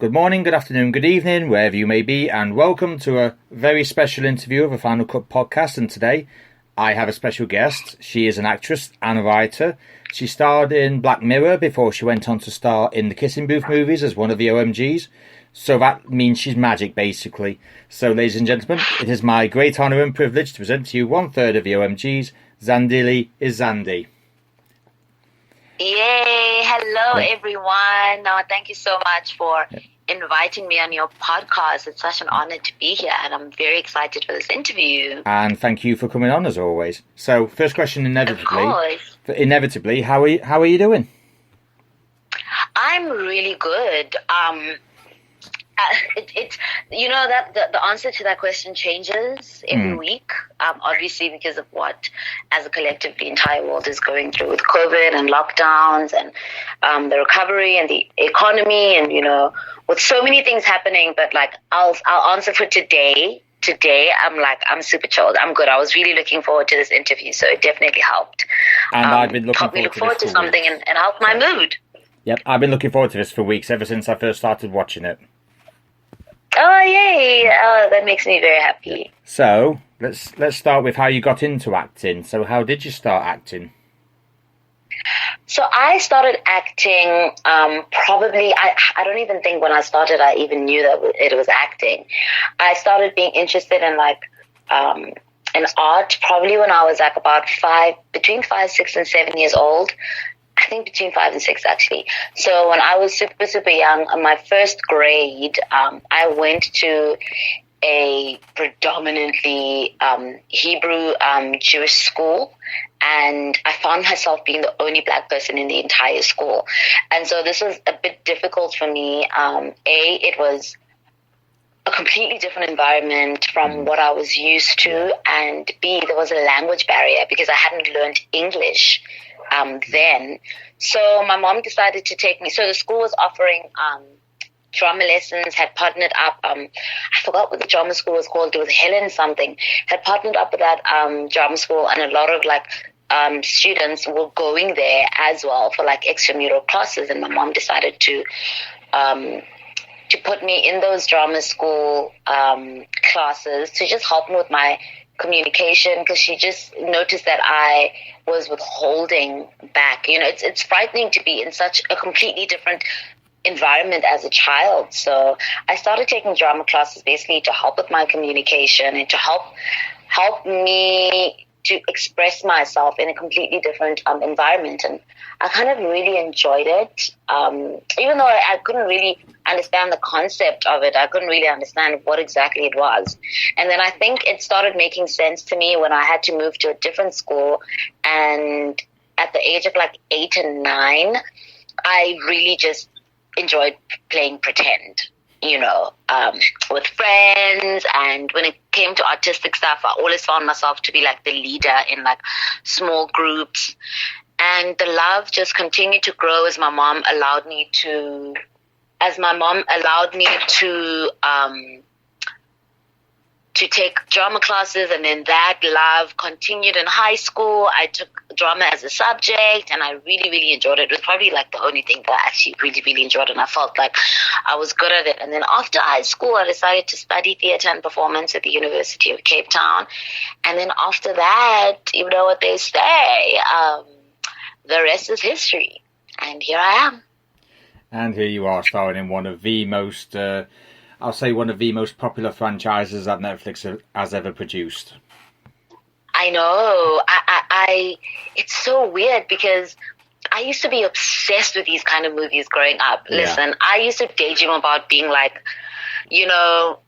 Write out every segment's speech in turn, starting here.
Good morning, good afternoon, good evening, wherever you may be, and welcome to a very special interview of a Final Cut podcast. And today I have a special guest. She is an actress and a writer. She starred in Black Mirror before she went on to star in the Kissing Booth movies as one of the OMGs. So that means she's magic, basically. So, ladies and gentlemen, it is my great honour and privilege to present to you one third of the OMGs. Zandile is Zandi. Yay! Hello, everyone. Thank you so much for inviting me on your podcast. It's such an honor to be here, and I'm very excited for this interview. And thank you for coming on, as always. So, first question, inevitably, how are you doing? I'm really good. It's that the answer to that question changes every week, obviously because of what as a collective the entire world is going through with COVID and lockdowns and the recovery and the economy and with so many things happening. But like I'll answer for today. I'm super chilled. I'm good. I was really looking forward to this interview, so it definitely helped. And I've been looking forward to something and help my mood. Yep, I've been looking forward to this for weeks, ever since I first started watching it. Oh, yay! Oh, that makes me very happy. So, let's start with how you got into acting. So, how did you start acting? So, I started acting probably, I don't even think when I started I even knew that it was acting. I started being interested in in art probably when I was like about between 5, 6, and 7 years old. I think between 5 and 6, actually. So when I was super, super young, in my first grade, I went to a predominantly Hebrew Jewish school, and I found myself being the only black person in the entire school. And so this was a bit difficult for me. It was a completely different environment from what I was used to, and B, there was a language barrier because I hadn't learned English then. So my mom decided to take me. So the school was offering drama lessons, had partnered up. I forgot what the drama school was called. It was Helen something. Had partnered up with that drama school, and a lot of students were going there as well for extramural classes. And my mom decided to put me in those drama school classes to just help me with my communication, because she just noticed that I was withholding back. It's frightening to be in such a completely different environment as a child. So I started taking drama classes basically to help with my communication and to help me to express myself in a completely different environment. And I kind of really enjoyed it. Even though I couldn't really understand the concept of it, I couldn't really understand what exactly it was. And then I think it started making sense to me when I had to move to a different school. And at the age of 8 and 9, I really just enjoyed playing pretend, with friends. And when it came to artistic stuff, I always found myself to be the leader in small groups. And the love just continued to grow as my mom allowed me to take drama classes, and then that love continued in high school. I took drama as a subject, and I really, really enjoyed it. It was probably the only thing that I actually really, really enjoyed, and I felt like I was good at it. And then after high school, I decided to study theatre and performance at the University of Cape Town. And then after that, you know what they say, the rest is history. And here I am. And here you are, starring in one of the most, I'll say one of the most popular franchises that Netflix has ever produced. I know. I it's so weird because I used to be obsessed with these kind of movies growing up. Yeah. Listen, I used to daydream about being the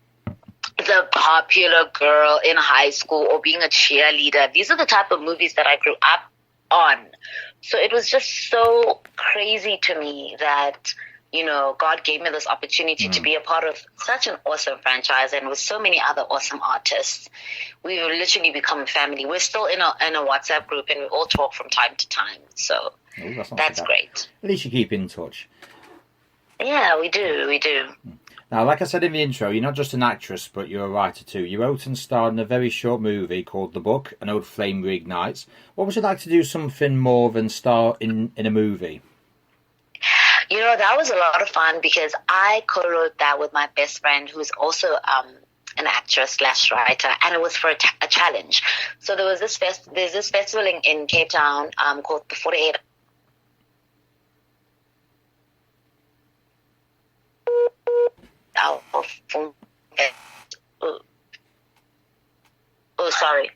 popular girl in high school or being a cheerleader. These are the type of movies that I grew up on. So it was just so crazy to me that, God gave me this opportunity to be a part of such an awesome franchise, and with so many other awesome artists. We've literally become a family. We're still in a WhatsApp group, and we all talk from time to time. So that's great. At least you keep in touch. Yeah, we do. Now, like I said in the intro, you're not just an actress, but you're a writer too. You wrote and starred in a very short movie called The Book, An Old Flame Reignites. What would you like to do something more than star in a movie? That was a lot of fun because I co-wrote that with my best friend who's also an actress slash writer, and it was for a challenge. So there's this festival in Cape Town called the 48 Hour Film Festival. Oh, sorry.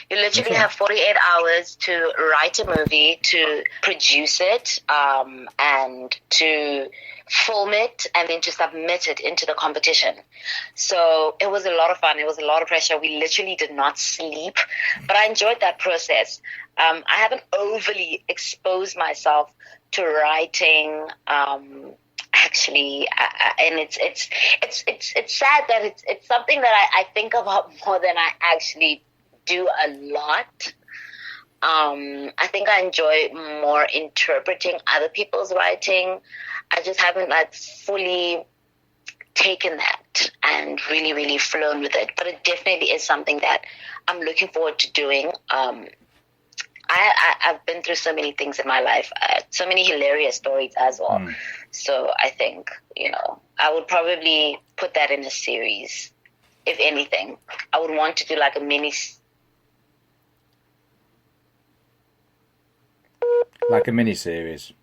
You literally have 48 hours to write a movie, to produce it, and to film it, and then to submit it into the competition. So it was a lot of fun. It was a lot of pressure. We literally did not sleep, but I enjoyed that process. I haven't overly exposed myself to writing, actually, and it's sad that it's something that I think about more than I actually do a lot. I think I enjoy more interpreting other people's writing. I just haven't fully taken that and really, really flown with it. But it definitely is something that I'm looking forward to doing. I've been through so many things in my life, so many hilarious stories as well. So I think, I would probably put that in a series, if anything. I would want to do a mini... Like a mini-series.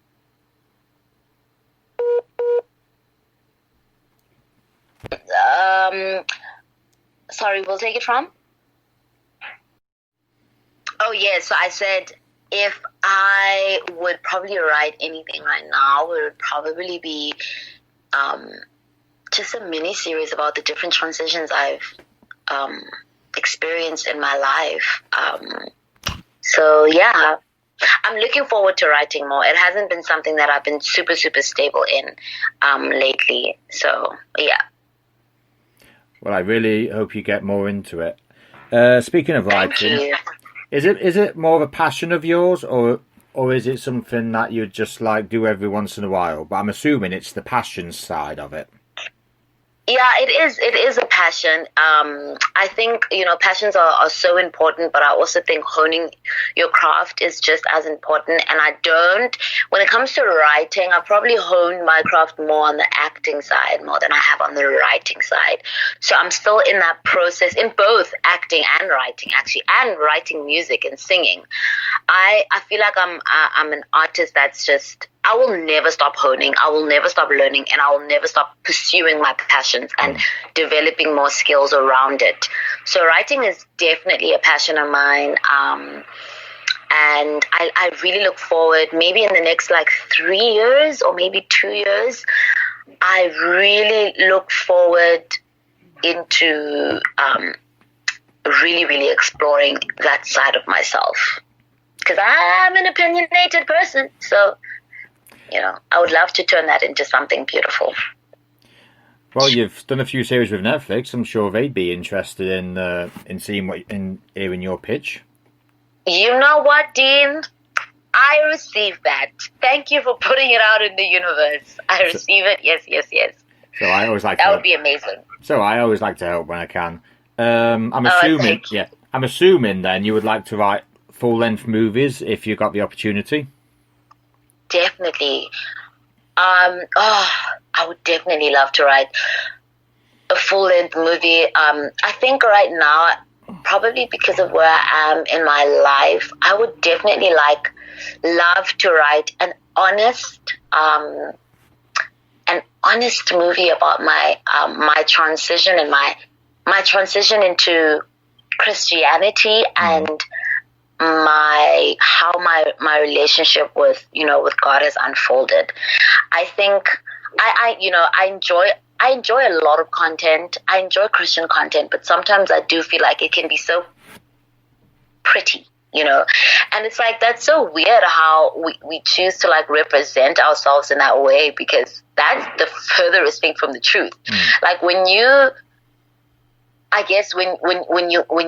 Sorry, we'll take it from? Oh, yeah, so I said if I would probably write anything right now, it would probably be just a mini-series about the different transitions I've experienced in my life. So, yeah, I'm looking forward to writing more. It hasn't been something that I've been super, super stable in lately. So, yeah. Well, I really hope you get more into it. Speaking of writing... Is it more of a passion of yours, or is it something that you just do every once in a while? But I'm assuming it's the passion side of it. Yeah, it is. It is a passion. I think, passions are so important, but I also think honing your craft is just as important. And when it comes to writing, I probably honed my craft more on the acting side more than I have on the writing side. So I'm still in that process in both acting and writing, actually, and writing music and singing. I feel like I'm an artist that's just... I will never stop honing, I will never stop learning, and I will never stop pursuing my passions and developing more skills around it. So writing is definitely a passion of mine, and I really look forward, maybe in the next 3 years or maybe 2 years, I really look forward into really, really exploring that side of myself. Because I'm an opinionated person, so... I would love to turn that into something beautiful. Well, you've done a few series with Netflix. I'm sure they'd be interested in seeing hearing your pitch. You know what, Dean? I received that. Thank you for putting it out in the universe. I receive it. Yes. So I always like that would be amazing. So I always like to help when I can. I'm assuming then you would like to write full-length movies if you got the opportunity. Definitely. I would definitely love to write a full-length movie. I think right now, probably because of where I am in my life, I would definitely love to write an honest movie about my transition and my transition into Christianity and how my relationship with God has unfolded. I think I enjoy a lot of content. I enjoy Christian content, but sometimes I do feel like it can be so pretty, and it's that's so weird how we choose to represent ourselves in that way, because that's the furthest thing from the truth. When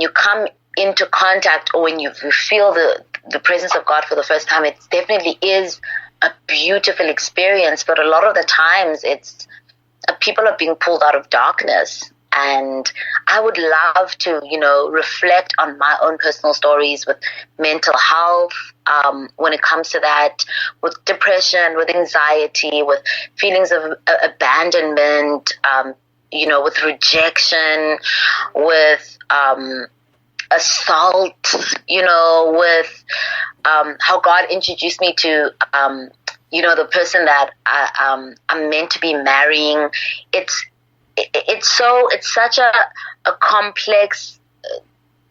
you come into contact, or when you feel the presence of God for the first time, it definitely is a beautiful experience. But a lot of the times, it's people are being pulled out of darkness, And I would love to, reflect on my own personal stories with mental health, when it comes to that, with depression, with anxiety, with feelings of abandonment, with rejection, with assault, with how God introduced me to, the person that I'm meant to be marrying. It's such a complex,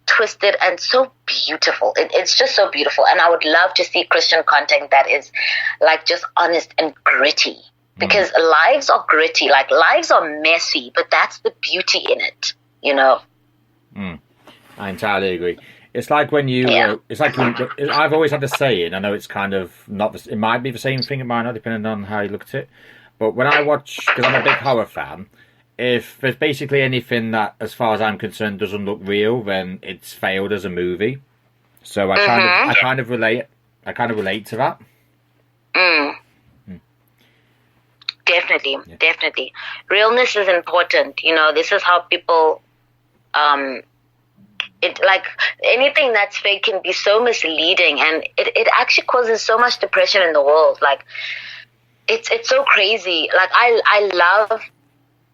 twisted, and so beautiful. It's just so beautiful. And I would love to see Christian content that is like just honest and gritty, because lives are gritty, like lives are messy, but that's the beauty in it, I entirely agree. It's like when you, I've always had the saying, I know it's kind of not, it might be the same thing, it might not, depending on how you look at it. But when I watch, because I'm a big horror fan, if there's basically anything that, as far as I'm concerned, doesn't look real, then it's failed as a movie. So I kind of relate to that. Definitely. Realness is important. This is how people, it, like, anything that's fake can be so misleading, and it actually causes so much depression in the world. Like, it's so crazy. Like, I love,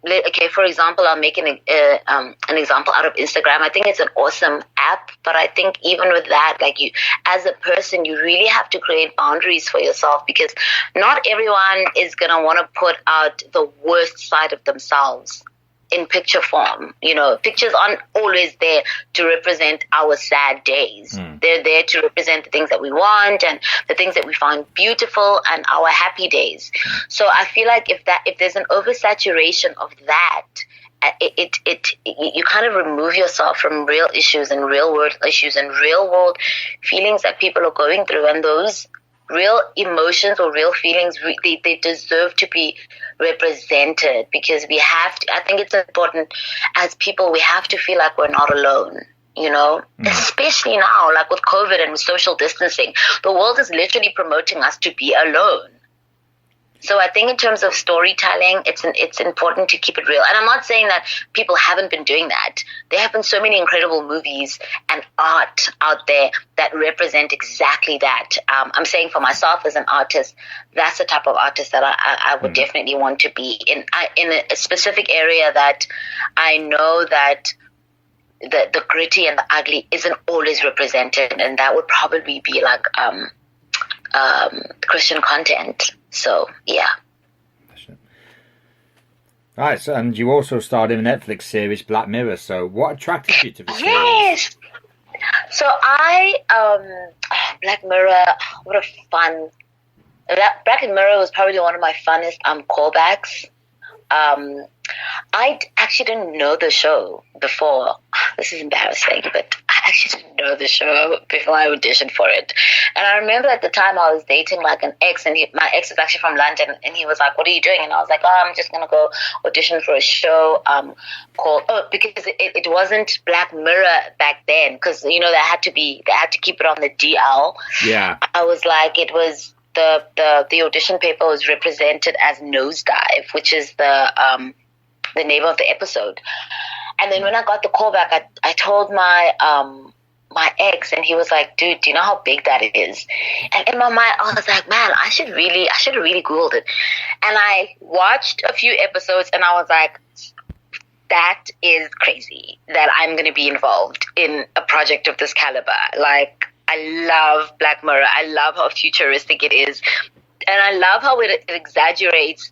okay, for example, I'm making an example out of Instagram. I think it's an awesome app, but I think even with that, like, you, as a person, you really have to create boundaries for yourself, because not everyone is going to want to put out the worst side of themselves in picture form. Pictures aren't always there to represent our sad days. They're there to represent the things that we want and the things that we find beautiful and our happy days. So I feel like if there's an oversaturation of that, you kind of remove yourself from real issues and real world issues and real world feelings that people are going through, and those real emotions or real feelings, they deserve to be represented, because we have to, I think it's important as people, we have to feel like we're not alone, especially now, like with COVID and with social distancing, the world is literally promoting us to be alone. So I think in terms of storytelling, it's important to keep it real. And I'm not saying that people haven't been doing that. There have been so many incredible movies and art out there that represent exactly that. I'm saying for myself as an artist, that's the type of artist that I would definitely want to be in a specific area that I know that the gritty and the ugly isn't always represented, and that would probably be like Christian content. So, yeah. Right, so, and you also starred in the Netflix series Black Mirror. So, what attracted you to the series? Yes. So, Black Mirror, what a fun. Black Mirror was probably one of my funnest callbacks. I actually didn't know the show before. This is embarrassing, but I actually didn't know the show before I auditioned for it. And I remember at the time I was dating like an ex, and my ex was actually from London, and he was like, "What are you doing?" And I was like, "Oh, I'm just gonna go audition for a show called because it wasn't Black Mirror back then, because they had to keep it on the DL." Yeah, I was like, it was the audition paper was represented as Nosedive, which is the name of the episode. And then when I got the call back, I told my ex, and he was like, "Dude, do you know how big that is?" And in my mind, I was like, "Man, I should have really Googled it." And I watched a few episodes, and I was like, that is crazy that I'm going to be involved in a project of this caliber. Like, I love Black Mirror. I love how futuristic it is. And I love how it exaggerates.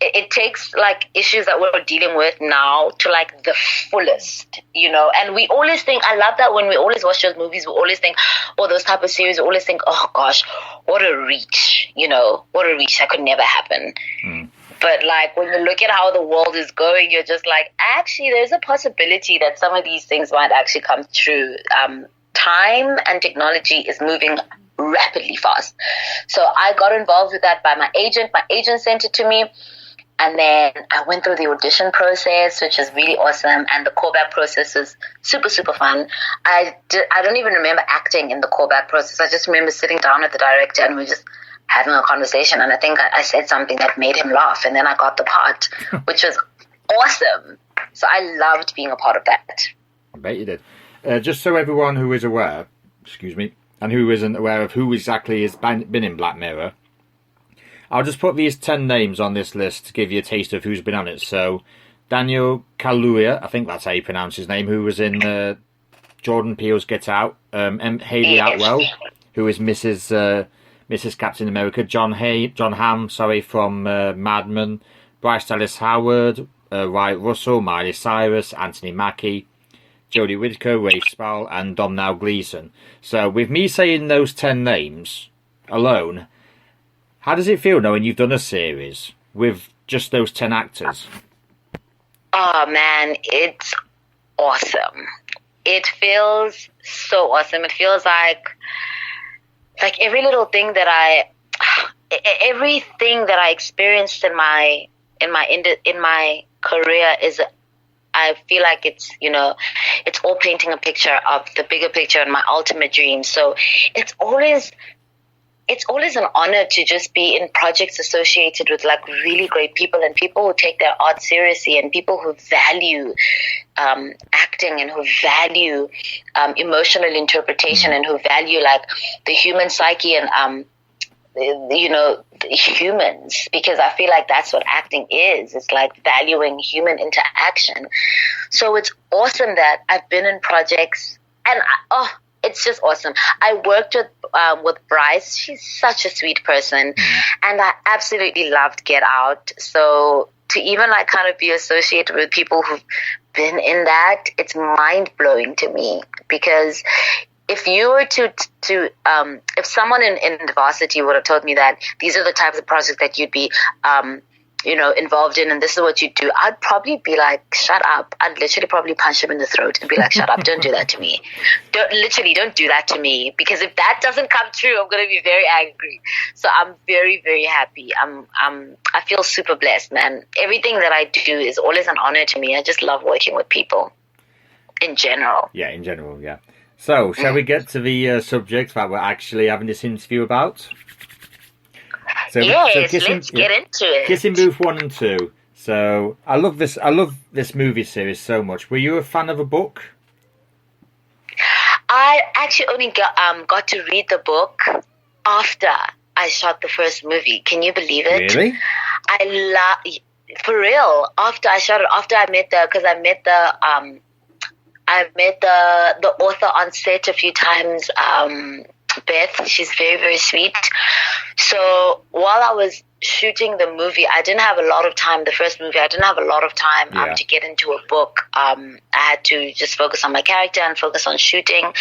It takes like issues that we're dealing with now to like the fullest, and we always think, I love that when we always watch those movies, we always think, or those type of series, we always think, oh gosh, what a reach, that could never happen. But like when you look at how the world is going, you're just like, actually, there's a possibility that some of these things might actually come true. Time and technology is moving rapidly fast. So I got involved with that by my agent. My agent sent it to me. And then I went through the audition process, which is really awesome. And the callback process was super, super fun. I don't even remember acting in the callback process. I just remember sitting down with the director and we were just having a conversation. And I think I said something that made him laugh. And then I got the part, which was awesome. So I loved being a part of that. I bet you did. Just so everyone who is aware, and who isn't aware of who exactly has been in Black Mirror, I'll just put these 10 names on this list to give you a taste of who's been on it. So, Daniel Kaluuya, I think that's how you pronounce his name, who was in Jordan Peele's Get Out. Hayley Atwell, who is Mrs. Captain America. John Hamm, from Mad Men. Bryce Dallas Howard, Wyatt Russell, Miley Cyrus, Anthony Mackie, Jodie Whittaker, Rafe Spall, and Domhnall Gleeson. So, with me saying those 10 names alone, how does it feel knowing you've done a series with just those 10 actors? Oh man, it's awesome. It feels so awesome. It feels like every little thing everything that I experienced in my career is, I feel like it's, it's all painting a picture of the bigger picture and my ultimate dream. So it's always an honor to just be in projects associated with like really great people and people who take their art seriously and people who value acting and who value emotional interpretation and who value like the human psyche and humans, because I feel like that's what acting is. It's like valuing human interaction. So it's awesome that I've been in projects and it's just awesome. I worked with Bryce. She's such a sweet person, and I absolutely loved Get Out. So to even like kind of be associated with people who've been in that, it's mind blowing to me. Because if you were to if someone in the varsity would have told me that these are the types of projects that you'd be involved in, and this is what you do, I'd probably be like, shut up. I'd literally probably punch him in the throat and be like, shut up, don't do that to me. Don't do that to me, because if that doesn't come true, I'm going to be very angry. So I'm very, very happy. I feel super blessed, man. Everything that I do is always an honor to me. I just love working with people in general. Yeah, in general, yeah. So, shall we get to the subject that we're actually having this interview about? So let's get into it. Kissing Booth 1 and 2. So I love this movie series so much. Were you a fan of a book? I actually only got to read the book after I shot the first movie. Can you believe it? Really? For real. After I shot it, after I met the author on set a few times. Beth, she's very, very sweet. So while I was shooting the movie, I didn't have a lot of time. The first movie, I didn't have a lot of time to get into a book. I had to just focus on my character and focus on shooting.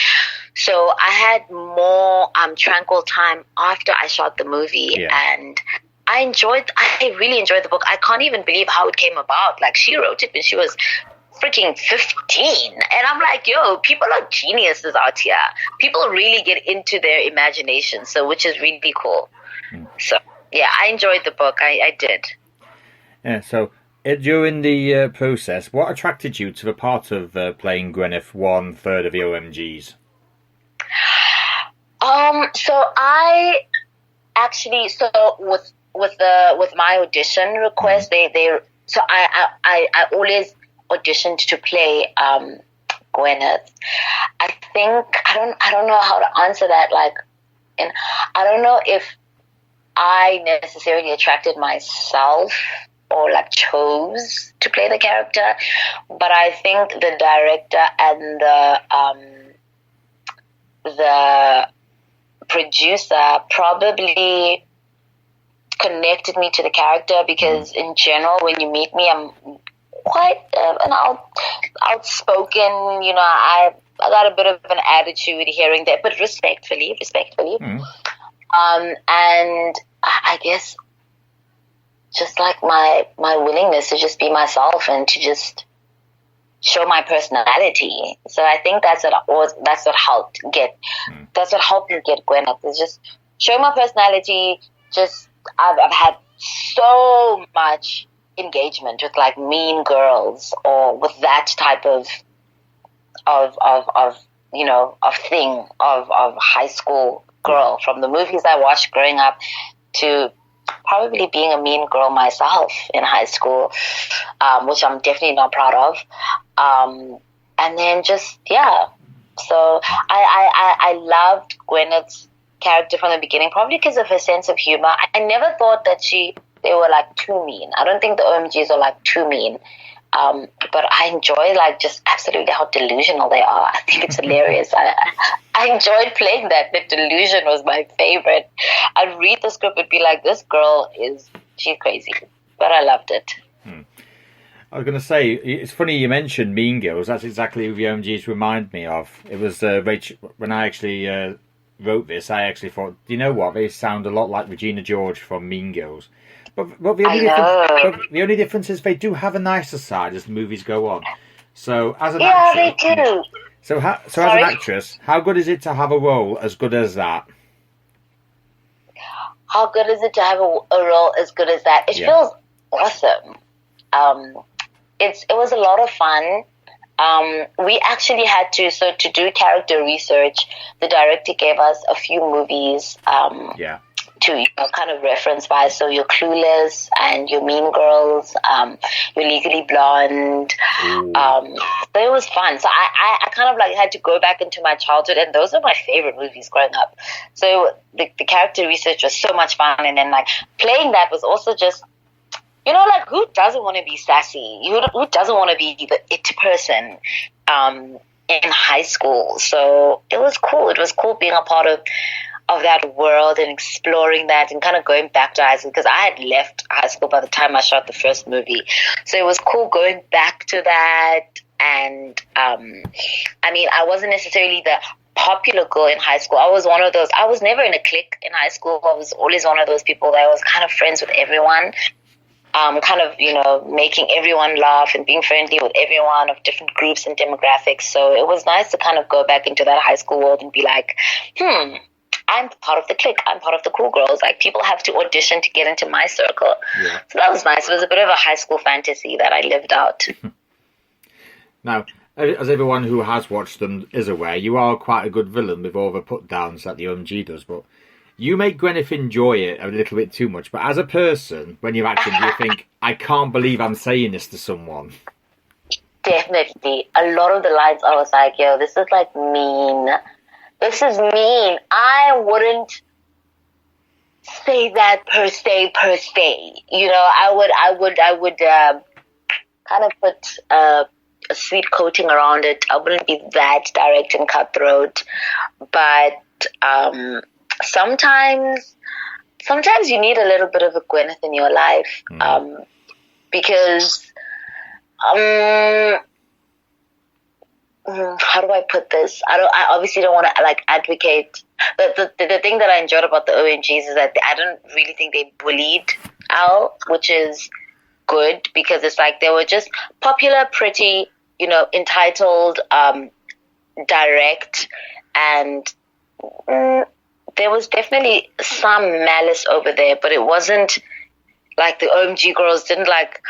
So I had more tranquil time after I shot the movie, and I really enjoyed the book. I can't even believe how it came about. Like, she wrote it when she was freaking 15, and I'm like, yo, people are geniuses out here. People really get into their imagination, so which is really cool. So yeah, I enjoyed the book. I did. Yeah. So during the process, what attracted you to the part of playing Gwyneth, 1/3 of the OMGs? So I actually, with my audition request, I always auditioned to play Gwyneth. I think I don't know how to answer that. Like, and I don't know if I necessarily attracted myself or like chose to play the character, but I think the director and the producer probably connected me to the character, because in general, when you meet me, I'm quite an outspoken, I got a bit of an attitude hearing that, but respectfully. And I guess just like my willingness to just be myself and to just show my personality. So I think that's what helped me get Gwyneth, is just show my personality. Just I've had so much engagement with like Mean Girls or with that type of high school girl, from the movies I watched growing up to probably being a mean girl myself in high school, which I'm definitely not proud of. And then just, yeah. So I loved Gwyneth's character from the beginning, probably because of her sense of humor. I never thought that they were like too mean. I don't think the OMGs are like too mean. But I enjoy like just absolutely how delusional they are. I think it's hilarious. I enjoyed playing that. The delusion was my favorite. I'd read the script and be like, this girl she's crazy. But I loved it. I was going to say, it's funny you mentioned Mean Girls. That's exactly who the OMGs remind me of. It was Rachel, when I actually wrote this, I actually thought, do you know what? They sound a lot like Regina George from Mean Girls. But the only difference is they do have a nicer side as the movies go on. So as an actress, they do. So as an actress, how good is it to have a role as good as that? How good is it to have a role as good as that? It feels awesome. It was a lot of fun. We actually had to do character research. The director gave us a few movies. To kind of reference by, so you're Clueless and your Mean Girls, you're Legally Blonde. So it was fun. So I kind of like had to go back into my childhood, and those are my favorite movies growing up. So the character research was so much fun, and then like playing that was also just, like who doesn't want to be sassy? Who doesn't want to be the it person in high school? So it was cool. It was cool being a part of that world and exploring that and kind of going back to high school, because I had left high school by the time I shot the first movie. So it was cool going back to that. And I wasn't necessarily the popular girl in high school. I was one of those. I was never in a clique in high school. I was always one of those people that was kind of friends with everyone. Kind of, making everyone laugh and being friendly with everyone of different groups and demographics. So it was nice to kind of go back into that high school world and be like, I'm part of the clique. I'm part of the cool girls. Like, people have to audition to get into my circle. Yeah. So that was nice. It was a bit of a high school fantasy that I lived out. Now, as everyone who has watched them is aware, you are quite a good villain with all the put-downs that the OMG does, but you make Gwyneth enjoy it a little bit too much. But as a person, when you're acting, do you think, I can't believe I'm saying this to someone? Definitely. A lot of the lines I was like, yo, this is like mean. This is mean. I wouldn't say that per se. I would kind of put a sweet coating around it. I wouldn't be that direct and cutthroat, but sometimes you need a little bit of a Gwyneth in your life, because how do I put this? I obviously don't want to like advocate. The thing that I enjoyed about the ONGs is that I don't really think they bullied Al, which is good, because it's like they were just popular, pretty, entitled, direct, and there was definitely some malice over there, but it wasn't like the OMG girls didn't like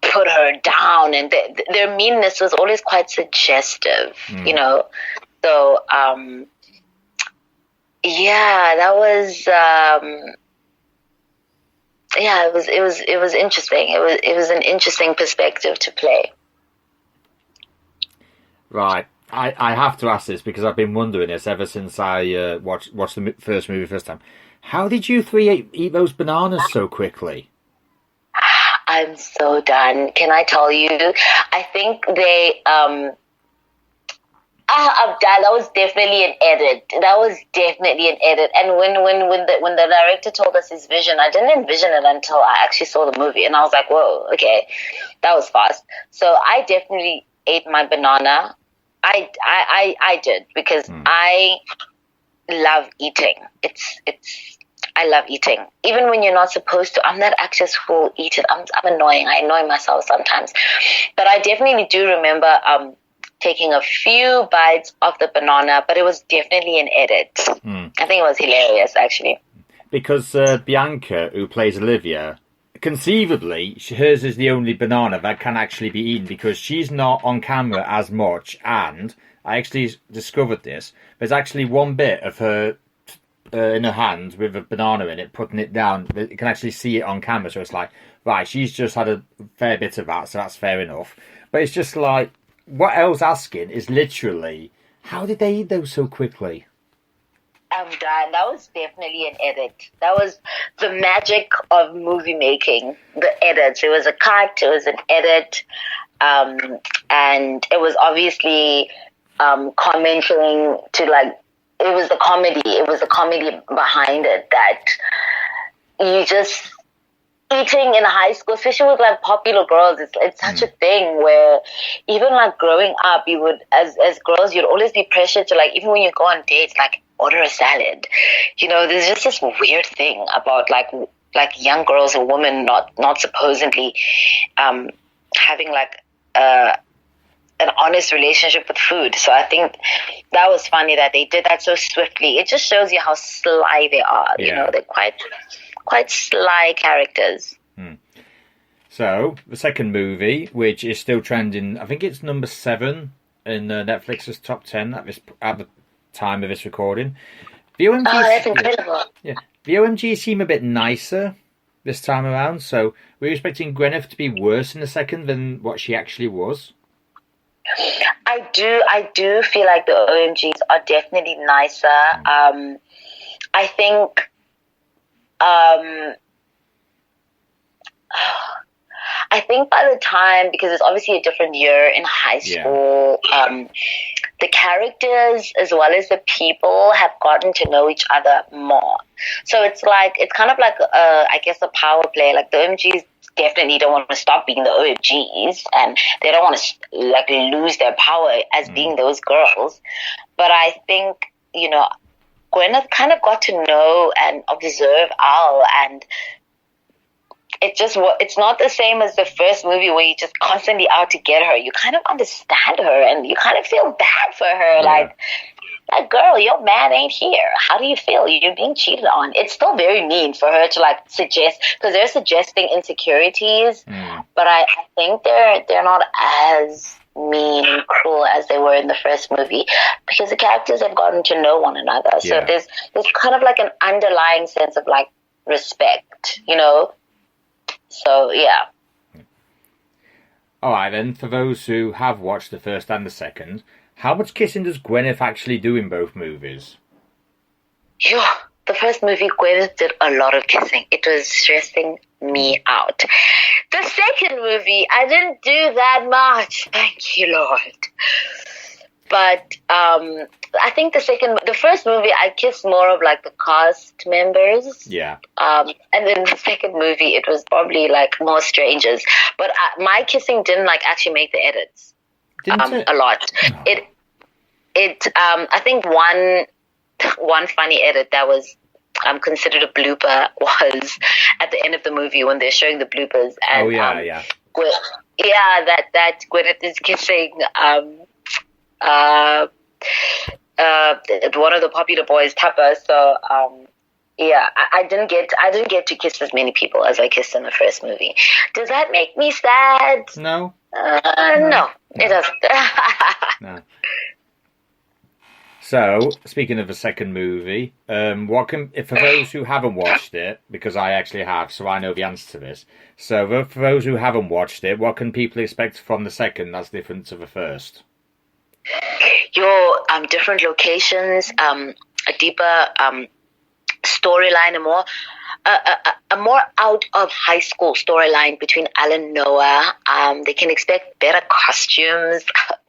put her down, and their meanness was always quite suggestive, So, that was, it was interesting. It was an interesting perspective to play. Right. I have to ask this because I've been wondering this ever since I watched the first movie first time. How did you three eat those bananas so quickly? I'm so done. Can I tell you? I think they I'm done. That was definitely an edit. And when the director told us his vision, I didn't envision it until I actually saw the movie, and I was like, whoa, okay, that was fast. So I definitely ate my banana. I did, because I love eating. I love eating. Even when you're not supposed to. I'm that actress who will eat it. I'm annoying. I annoy myself sometimes. But I definitely do remember taking a few bites of the banana, but it was definitely an edit. I think it was hilarious, actually. Because Bianca, who plays Olivia, conceivably, hers is the only banana that can actually be eaten, because she's not on camera as much, and I actually discovered this. There's actually one bit of her in her hand with a banana in it, putting it down. You can actually see it on camera, so it's like, right, she's just had a fair bit of that, so that's fair enough. But it's just like, what Elle's asking is literally, how did they eat those so quickly? I'm done. That was definitely an edit. That was the magic of movie making. The edits. It was a cut. It was an edit, and it was obviously commenting to like. It was the comedy. It was the comedy behind it that you just eating in high school, especially with like popular girls. It's such a thing where even like growing up, you would as girls you'd always be pressured to like even when you go on dates like order a salad. You know, there's just this weird thing about like young girls or women not supposedly having like an honest relationship with food. So I think that was funny that they did that so swiftly. It just shows you how sly they are. Yeah. You know, they're quite sly characters. So the second movie, which is still trending, I think it's number 7 in Netflix's top 10 at the time of this recording. The OMGs, that's incredible. Yeah, the OMGs seem a bit nicer this time around. So were you expecting Gwyneth to be worse in the second than what she actually was? I do feel like the OMGs are definitely nicer. I think by the time, because it's obviously a different year in high school, the characters as well as the people have gotten to know each other more. So it's kind of like I guess a power play. Like the OMGs definitely don't want to stop being the OMGs, and they don't want to like lose their power as being those girls. But I think, you know, Gwyneth kind of got to know and observe Al, and it's not the same as the first movie where you're just constantly out to get her. You kind of understand her and you kind of feel bad for her. Yeah. Like, girl, your man ain't here. How do you feel? You're being cheated on. It's still very mean for her to like suggest, because they're suggesting insecurities, but I think they're not as mean and cruel as they were in the first movie, because the characters have gotten to know one another. So there's kind of like an underlying sense of like respect, you know? So, yeah. All right, then, for those who have watched the first and the second, how much kissing does Gwyneth actually do in both movies? Yeah, the first movie, Gwyneth did a lot of kissing. It was stressing me out. The second movie, I didn't do that much. Thank you, Lord. But I think the first movie, I kissed more of like the cast members. Yeah. And then the second movie, it was probably like more strangers. But my kissing didn't like actually make the edits. Didn't it? A lot. No. I think one funny edit that was considered a blooper was at the end of the movie when they're showing the bloopers. And, that Gwyneth is kissing one of the popular boys, Tupper. So I didn't get to kiss as many people as I kissed in the first movie. Does that make me sad? No. No, it doesn't. No. So, speaking of the second movie, for those who haven't watched it, because I actually have, so I know the answer to this. So, for those who haven't watched it, what can people expect from the second that's different to the first? Your different locations, a deeper storyline, a more out of high school storyline between Al and Noah. They can expect better costumes,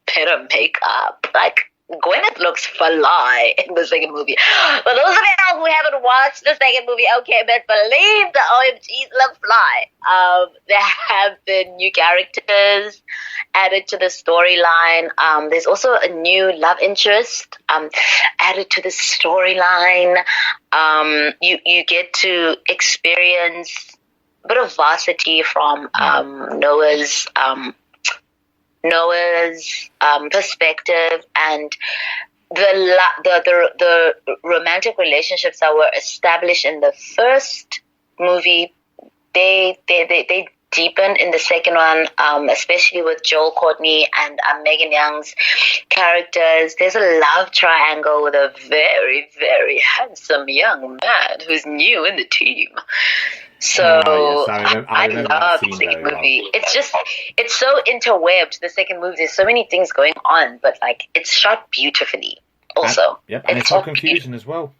better makeup. Like, Gwyneth looks fly in the second movie. For those of you who haven't watched the second movie, okay, but believe the OMGs look fly. There have been new characters added to the storyline. There's also a new love interest added to the storyline. You get to experience a bit of varsity from Noah's perspective, and the romantic relationships that were established in the first movie, they deepened in the second one, especially with Joel Courtney and Megan Young's characters. There's a love triangle with a very, very handsome young man who's new in the team. So I love the second movie. Well. It's so interwebbed, the second movie. There's so many things going on, but like it's shot beautifully also. And it's not confusing as well.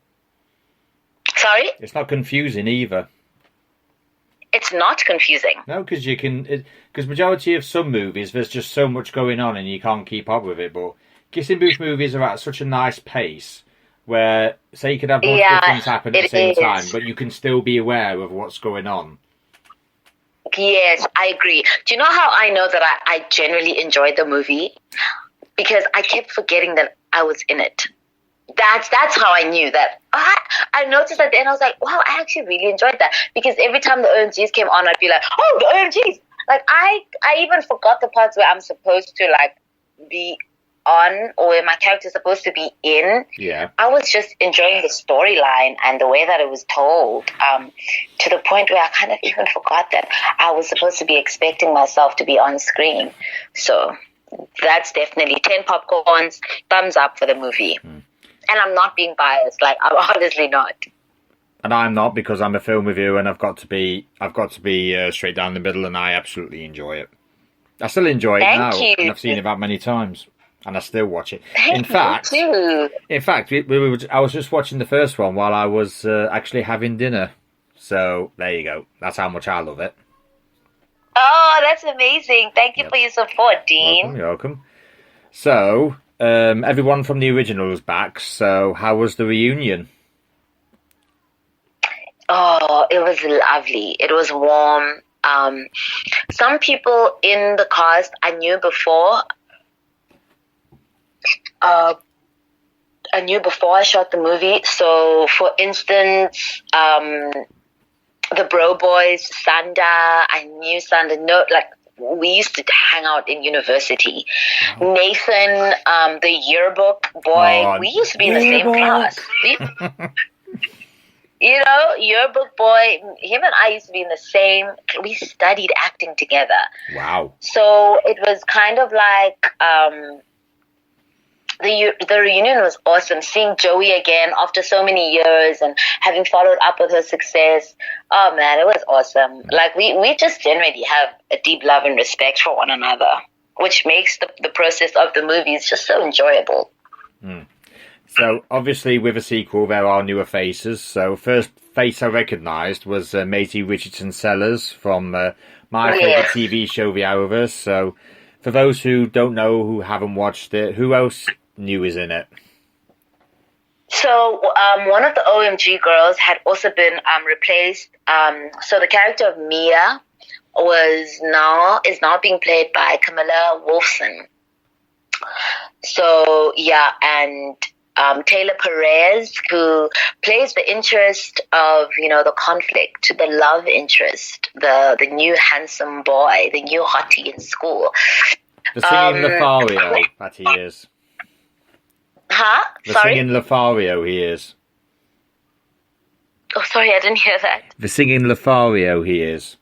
Sorry? It's not confusing either. It's not confusing. No, because because majority of some movies, there's just so much going on and you can't keep up with it. But Kissing Booth movies are at such a nice pace where, say, you could have multiple things happen at the same time, but you can still be aware of what's going on. Yes, I agree. Do you know how I know that I generally enjoyed the movie? Because I kept forgetting that I was in it. That's how I knew that. I noticed at the end, I was like, wow, I actually really enjoyed that. Because every time the OMGs came on, I'd be like, oh, the OMGs. Like, I even forgot the parts where I'm supposed to, like, be on or where my character's supposed to be in. Yeah. I was just enjoying the storyline and the way that it was told, to the point where I kind of even forgot that I was supposed to be expecting myself to be on screen. So that's definitely 10 popcorns, thumbs up for the movie. And I'm not being biased, like I'm honestly not. And I'm not, because I'm a film reviewer and I've got to be straight down the middle, and I absolutely enjoy it. I still enjoy it now, and I've seen it that many times. And I still watch it. In fact, I was just watching the first one while I was actually having dinner. So there you go. That's how much I love it. Oh, that's amazing! Thank you for your support, Dean. You're welcome. So everyone from the original is back. So how was the reunion? Oh, it was lovely. It was warm. Some people in the cast I knew before. I knew before I shot the movie. So, for instance, the Bro Boys, Sanda, I knew Sanda. No, like we used to hang out in university. Oh. Nathan, the yearbook boy, we used to be in the same class. You know, yearbook boy, him and I used to be in the same. We studied acting together. Wow. So it was kind of like. The reunion was awesome. Seeing Joey again after so many years and having followed up with her success. Oh man, it was awesome. Like we just generally have a deep love and respect for one another, which makes the process of the movies just so enjoyable. So obviously with a sequel there are newer faces. So first face I recognised was Maisie Richardson Sellers from my favourite TV show, The Arrowverse. So for those who don't know, who haven't watched it, who else new is in it? So one of the OMG girls had also been replaced. So the character of Mia is now being played by Camilla Wolfson. So yeah, and Taylor Perez, who plays the interest of, you know, the conflict, the love interest, the new handsome boy, the new hottie in school. The singing Lothario that he is. Huh? The singing Lothario he is. Oh, sorry, I didn't hear that. The singing Lothario he is.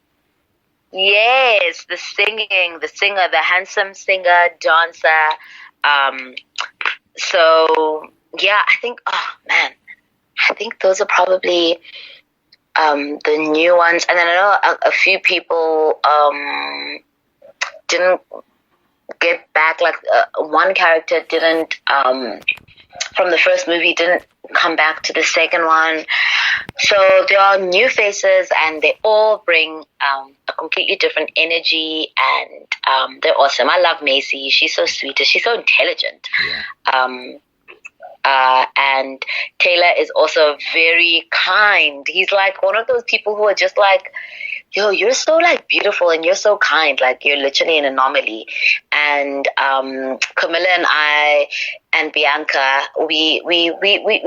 Yes, the singer, the handsome singer, dancer. So, yeah, I think those are probably the new ones. And then I know a few people didn't get back, like one character didn't from the first movie didn't come back to the second one. So there are new faces and they all bring a completely different energy, and they're awesome. I love Macy. She's so sweet. She's so intelligent. And Taylor is also very kind. He's like one of those people who are just like, yo, you're so like beautiful and you're so kind. Like you're literally an anomaly. And Camilla and I and Bianca, we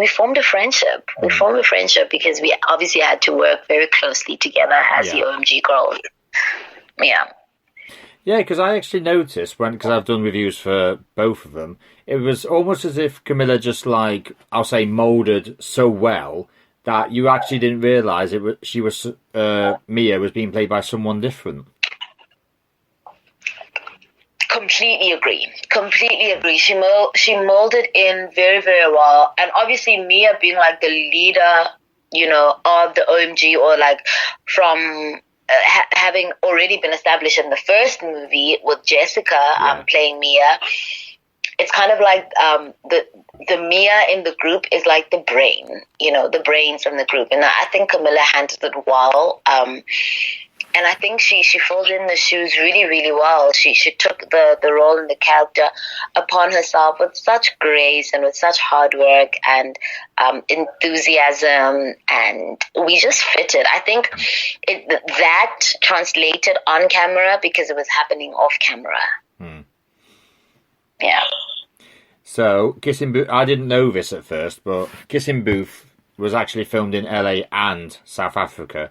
formed a friendship. We formed a friendship because we obviously had to work very closely together as the OMG girls. Yeah. Yeah, because I actually noticed because I've done reviews for both of them, it was almost as if Camilla just like, I'll say, moulded so well that you actually didn't realise Mia was being played by someone different. Completely agree. Completely agree. She molded in very, very well. And obviously Mia being like the leader, of the OMG, or like from having already been established in the first movie with Jessica playing Mia. It's kind of like the Mia in the group is like the brain, the brains from the group. And I think Camilla handled it well. And I think she filled in the shoes really, really well. She took the role and the character upon herself with such grace and with such hard work and enthusiasm, and we just fitted. I think that translated on camera because it was happening off camera. Yeah. So, Kissing Booth, I didn't know this at first, but Kissing Booth was actually filmed in LA and South Africa.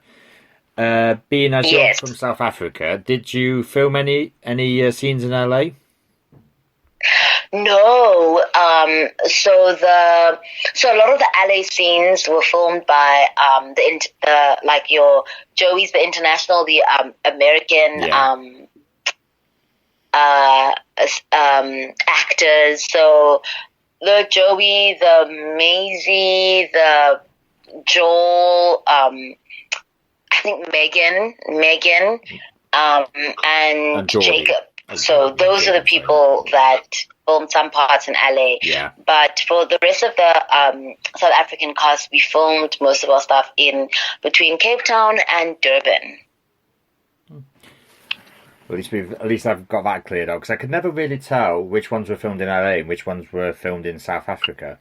Being as you're from South Africa, did you film any scenes in LA? No. So a lot of the LA scenes were filmed by the like your Joey's the international, the American actors. So the Joey, the Maisie, the Joel, I think Megan, and Jacob. So those are the people that filmed some parts in LA. Yeah. But for the rest of the South African cast, we filmed most of our stuff in between Cape Town and Durban. Well, at least I've got that cleared up, because I could never really tell which ones were filmed in LA and which ones were filmed in South Africa.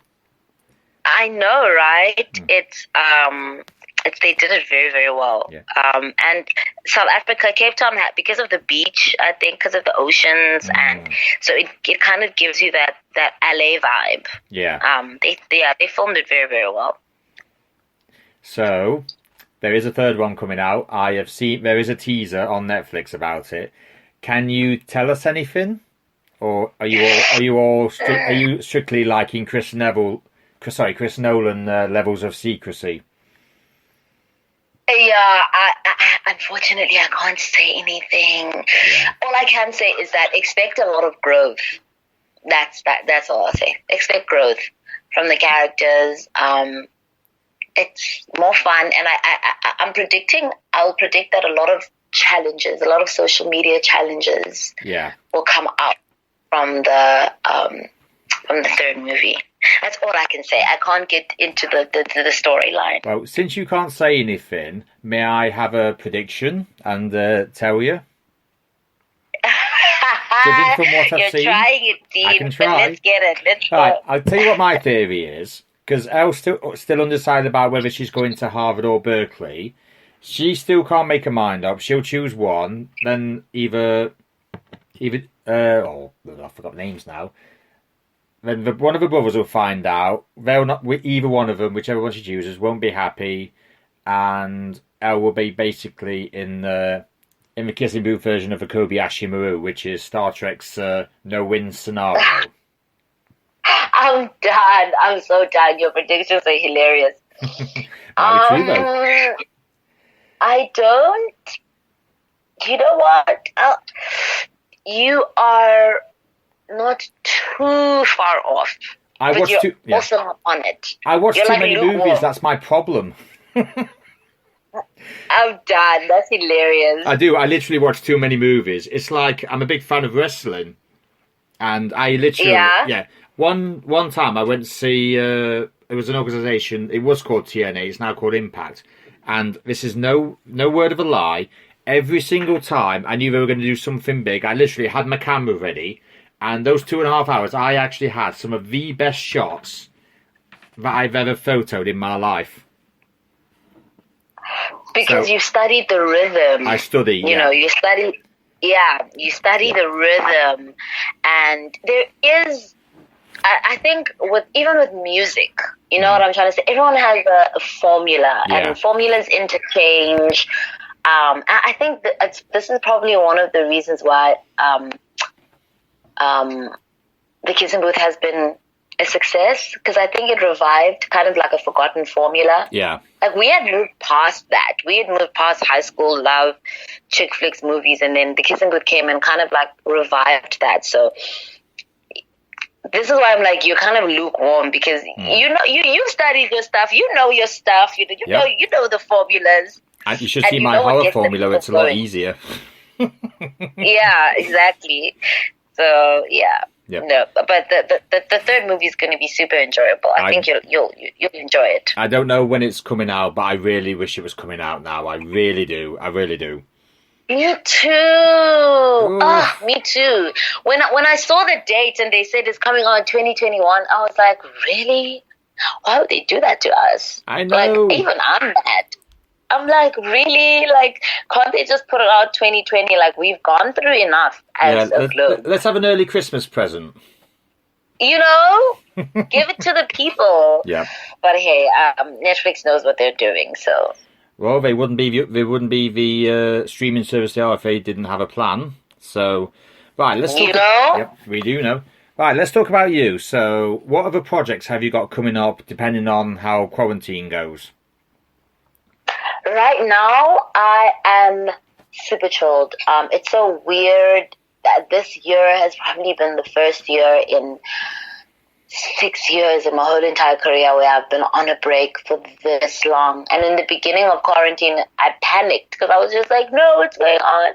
I know, right? It's they did it very, very well. Yeah. And South Africa, Cape Town, because of the beach, I think, because of the oceans, and so it kind of gives you that LA vibe. Yeah. They filmed it very, very well. So there is a third one coming out. I have seen there is a teaser on Netflix about it. Can you tell us anything, or are you strictly liking Chris Nolan levels of secrecy? Yeah, I unfortunately I can't say anything. Yeah. All I can say is that expect a lot of growth. That's all I'll say. Expect growth from the characters. It's more fun, and I'll predict that a lot of social media challenges will come out from the third movie. That's all I can say. I can't get into the storyline. Well, since you can't say anything, may I have a prediction and tell you? Judging from what I've seen, you're trying it, Dean. I can try. But let's get it. Let's go. Right, I'll tell you what my theory is, because Elle's still undecided about whether she's going to Harvard or Berkeley. She still can't make her mind up. She'll choose one, then either I forgot names now. Then one of the brothers will find out. They'll not, either one of them, whichever one she chooses, won't be happy, and Elle will be basically in the Kissing Booth version of the Kobayashi Maru, which is Star Trek's no-win scenario. I'm done. I'm so done. Your predictions are hilarious. I don't. You know what? You are not too far off. Also not on it. I watch too many movies. That's my problem. I'm done. That's hilarious. I do. I literally watch too many movies. It's like I'm a big fan of wrestling, and I literally One time I went to see. It was an organization. It was called TNA. It's now called Impact. And this is no word of a lie. Every single time I knew they were going to do something big, I literally had my camera ready. And those 2.5 hours, I actually had some of the best shots that I've ever photoed in my life. Because you studied the rhythm. I study, you study the rhythm. And there is, I think, even with music, you know what I'm trying to say? Everyone has a formula, and formulas interchange. I think that this is probably one of the reasons why the Kissing Booth has been a success because I think it revived kind of like a forgotten formula. Yeah. Like we had moved past that. We had moved past high school love, chick flicks, movies, and then The Kissing Booth came and kind of like revived that. So this is why I'm like, you're kind of lukewarm because you studied your stuff, you know your stuff, you know the formulas. And you should see my horror formula. It's a lot easier. Yeah, exactly. So yeah. Yep. No, but the third movie is going to be super enjoyable. I think you'll enjoy it. I don't know when it's coming out, but I really wish it was coming out now. I really do. Me too. Oh, me too. When I saw the date and they said it's coming out in 2021, I was like, really? Why would they do that to us? I know. Like, even I'm mad. I'm like, really? Like, can't they just put it out 2020? Like, we've gone through enough as a globe. Let's have an early Christmas present. You know? Give it to the people. Yeah. But hey, Netflix knows what they're doing, so... Well, they wouldn't be the streaming service they are if they didn't have a plan. So, right, let's talk... You know? Yep, we do know. Right, let's talk about you. So, what other projects have you got coming up, depending on how quarantine goes? Right now, I am super chilled. It's so weird that this year has probably been the first year in 6 years in my whole entire career where I've been on a break for this long. And in the beginning of quarantine, I panicked because I was just like, no, what's going on?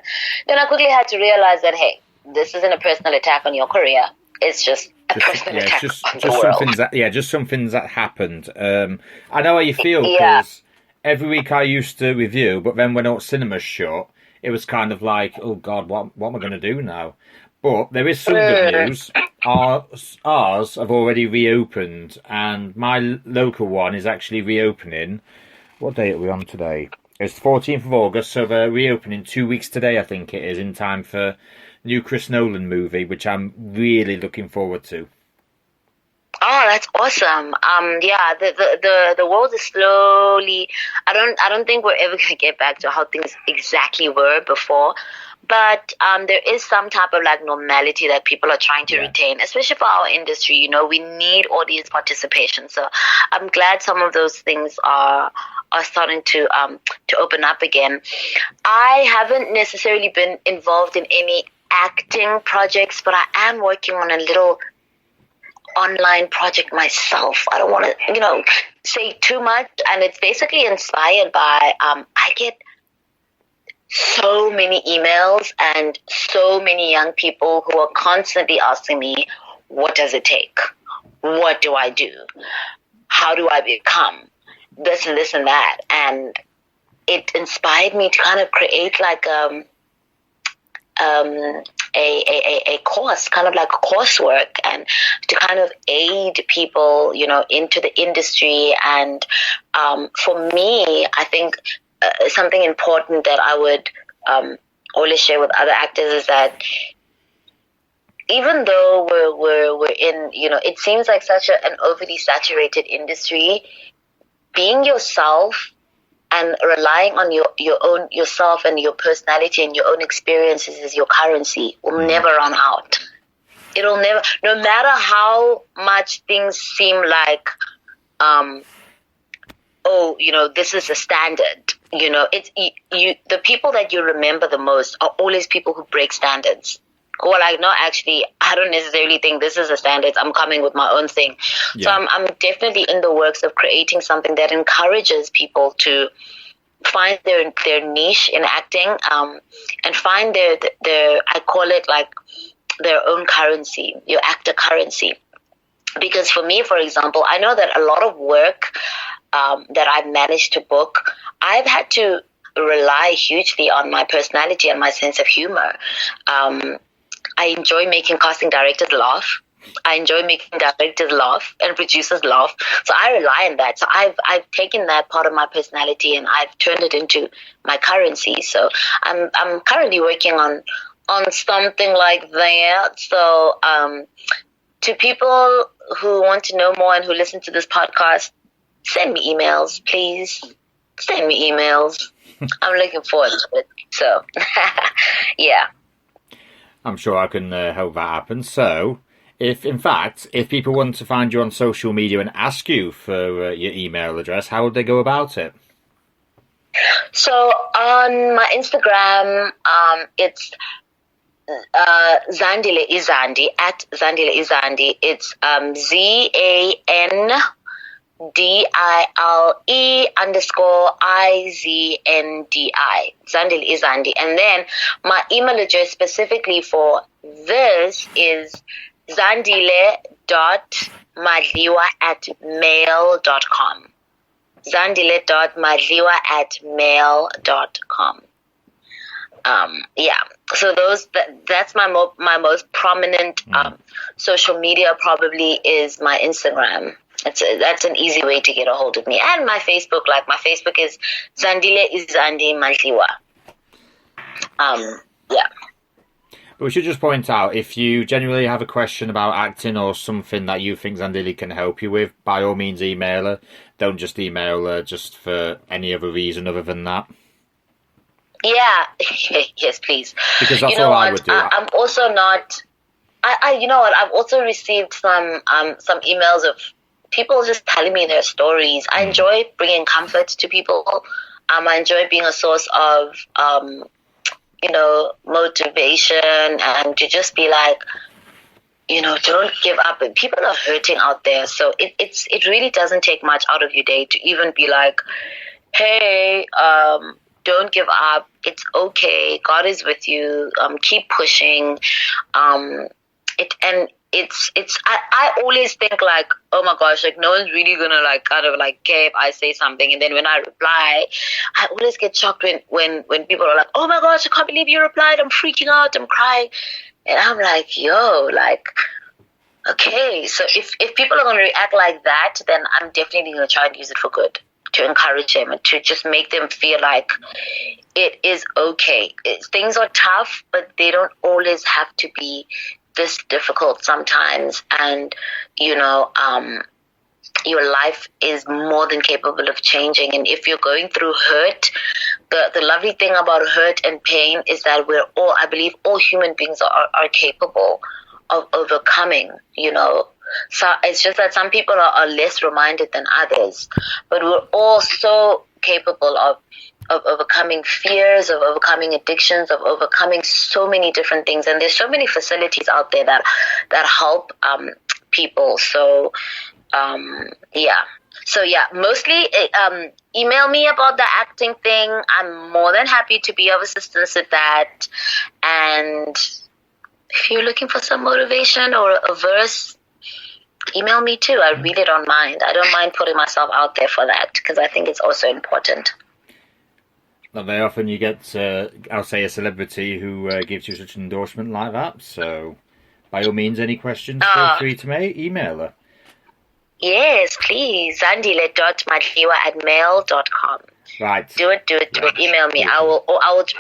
Then I quickly had to realize that, hey, this isn't a personal attack on your career. It's just a personal attack on the world. Just some things that happened. I know how you feel because every week I used to review, but then when all cinemas shut, it was kind of like, oh God, what am I going to do now? But there is some good news. Ours have already reopened, and my local one is actually reopening. What day are we on today? It's the 14th of August, so they're reopening 2 weeks today, I think it is, in time for new Chris Nolan movie, which I'm really looking forward to. Oh, that's awesome. The world is slowly... I don't think we're ever going to get back to how things exactly were before. But there is some type of like normality that people are trying to retain, especially for our industry. You know, we need audience participation. So I'm glad some of those things are starting to open up again. I haven't necessarily been involved in any acting projects, but I am working on a little online project myself. I don't want to, say too much. And it's basically inspired by I get so many emails and so many young people who are constantly asking me, what does it take? What do I do? How do I become this and this and that? And it inspired me to kind of create like a course, kind of like coursework, and to kind of aid people, into the industry. And for me, I think something important that I would always share with other actors is that even though we're in, it seems like such an overly saturated industry, being yourself and relying on yourself and your personality and your own experiences as your currency will never run out. It'll never, no matter how much things seem like, this is a standard. It's the people that you remember the most are always people who break standards. Who are like, no, actually, I don't necessarily think this is a standard. I'm coming with my own thing. Yeah. So I'm definitely in the works of creating something that encourages people to find their niche in acting, and find their I call it like their own currency, your actor currency. Because for me, for example, I know that a lot of work that I've managed to book, I've had to rely hugely on my personality and my sense of humor. I enjoy making casting directors laugh. I enjoy making directors laugh and producers laugh. So I rely on that. So I've taken that part of my personality and I've turned it into my currency. So I'm currently working on something like that. So to people who want to know more and who listen to this podcast, send me emails, please. Send me emails. I'm looking forward to it. So, yeah. I'm sure I can help that happen. So, If people want to find you on social media and ask you for your email address, how would they go about it? So on my Instagram, it's Zandile Izandi at Zandile Izandi. It's ZANDILE _IZNDI. Zandile Izandi. And then my email address specifically for this is zandile.madiwa@mail.com. zandile.madiwa@mail.com. So that's my most prominent social media probably is my Instagram. That's an easy way to get a hold of me. And my Facebook, my Facebook is Zandile Madiwa. But we should just point out, if you genuinely have a question about acting or something that you think Zandile can help you with, by all means email her. Don't just email her just for any other reason other than that. Yeah, yes, please. Because that's all I would do. I'm also not. You know what? I've also received some emails of people just telling me their stories. I enjoy bringing comfort to people. I enjoy being a source of motivation, and to just be like, don't give up. People are hurting out there, so it really doesn't take much out of your day to even be like, hey, don't give up. It's okay. God is with you. Keep pushing. I always think like, oh my gosh, like no one's really gonna care if I say something, and then when I reply, I always get shocked when people are like, oh my gosh, I can't believe you replied. I'm freaking out. I'm crying, and I'm like, okay. So if people are gonna react like that, then I'm definitely gonna try and use it for good, to encourage them and to just make them feel like it is okay. Things are tough, but they don't always have to be this difficult sometimes. And, your life is more than capable of changing. And if you're going through hurt, the lovely thing about hurt and pain is that I believe all human beings are capable of overcoming, So it's just that some people are less reminded than others, but we're all so capable of overcoming fears, of overcoming addictions, of overcoming so many different things. And there's so many facilities out there that help people. So, mostly email me about the acting thing. I'm more than happy to be of assistance with that. And if you're looking for some motivation or a verse, email me too. I really don't mind. I don't mind putting myself out there for that, because I think it's also important. Not very often you get, I'll say, a celebrity who gives you such an endorsement like that. So, by all means, any questions, feel free to email her. Yes, please. Zandile.madiwa@mail.com. Right. Do it. Email me. I will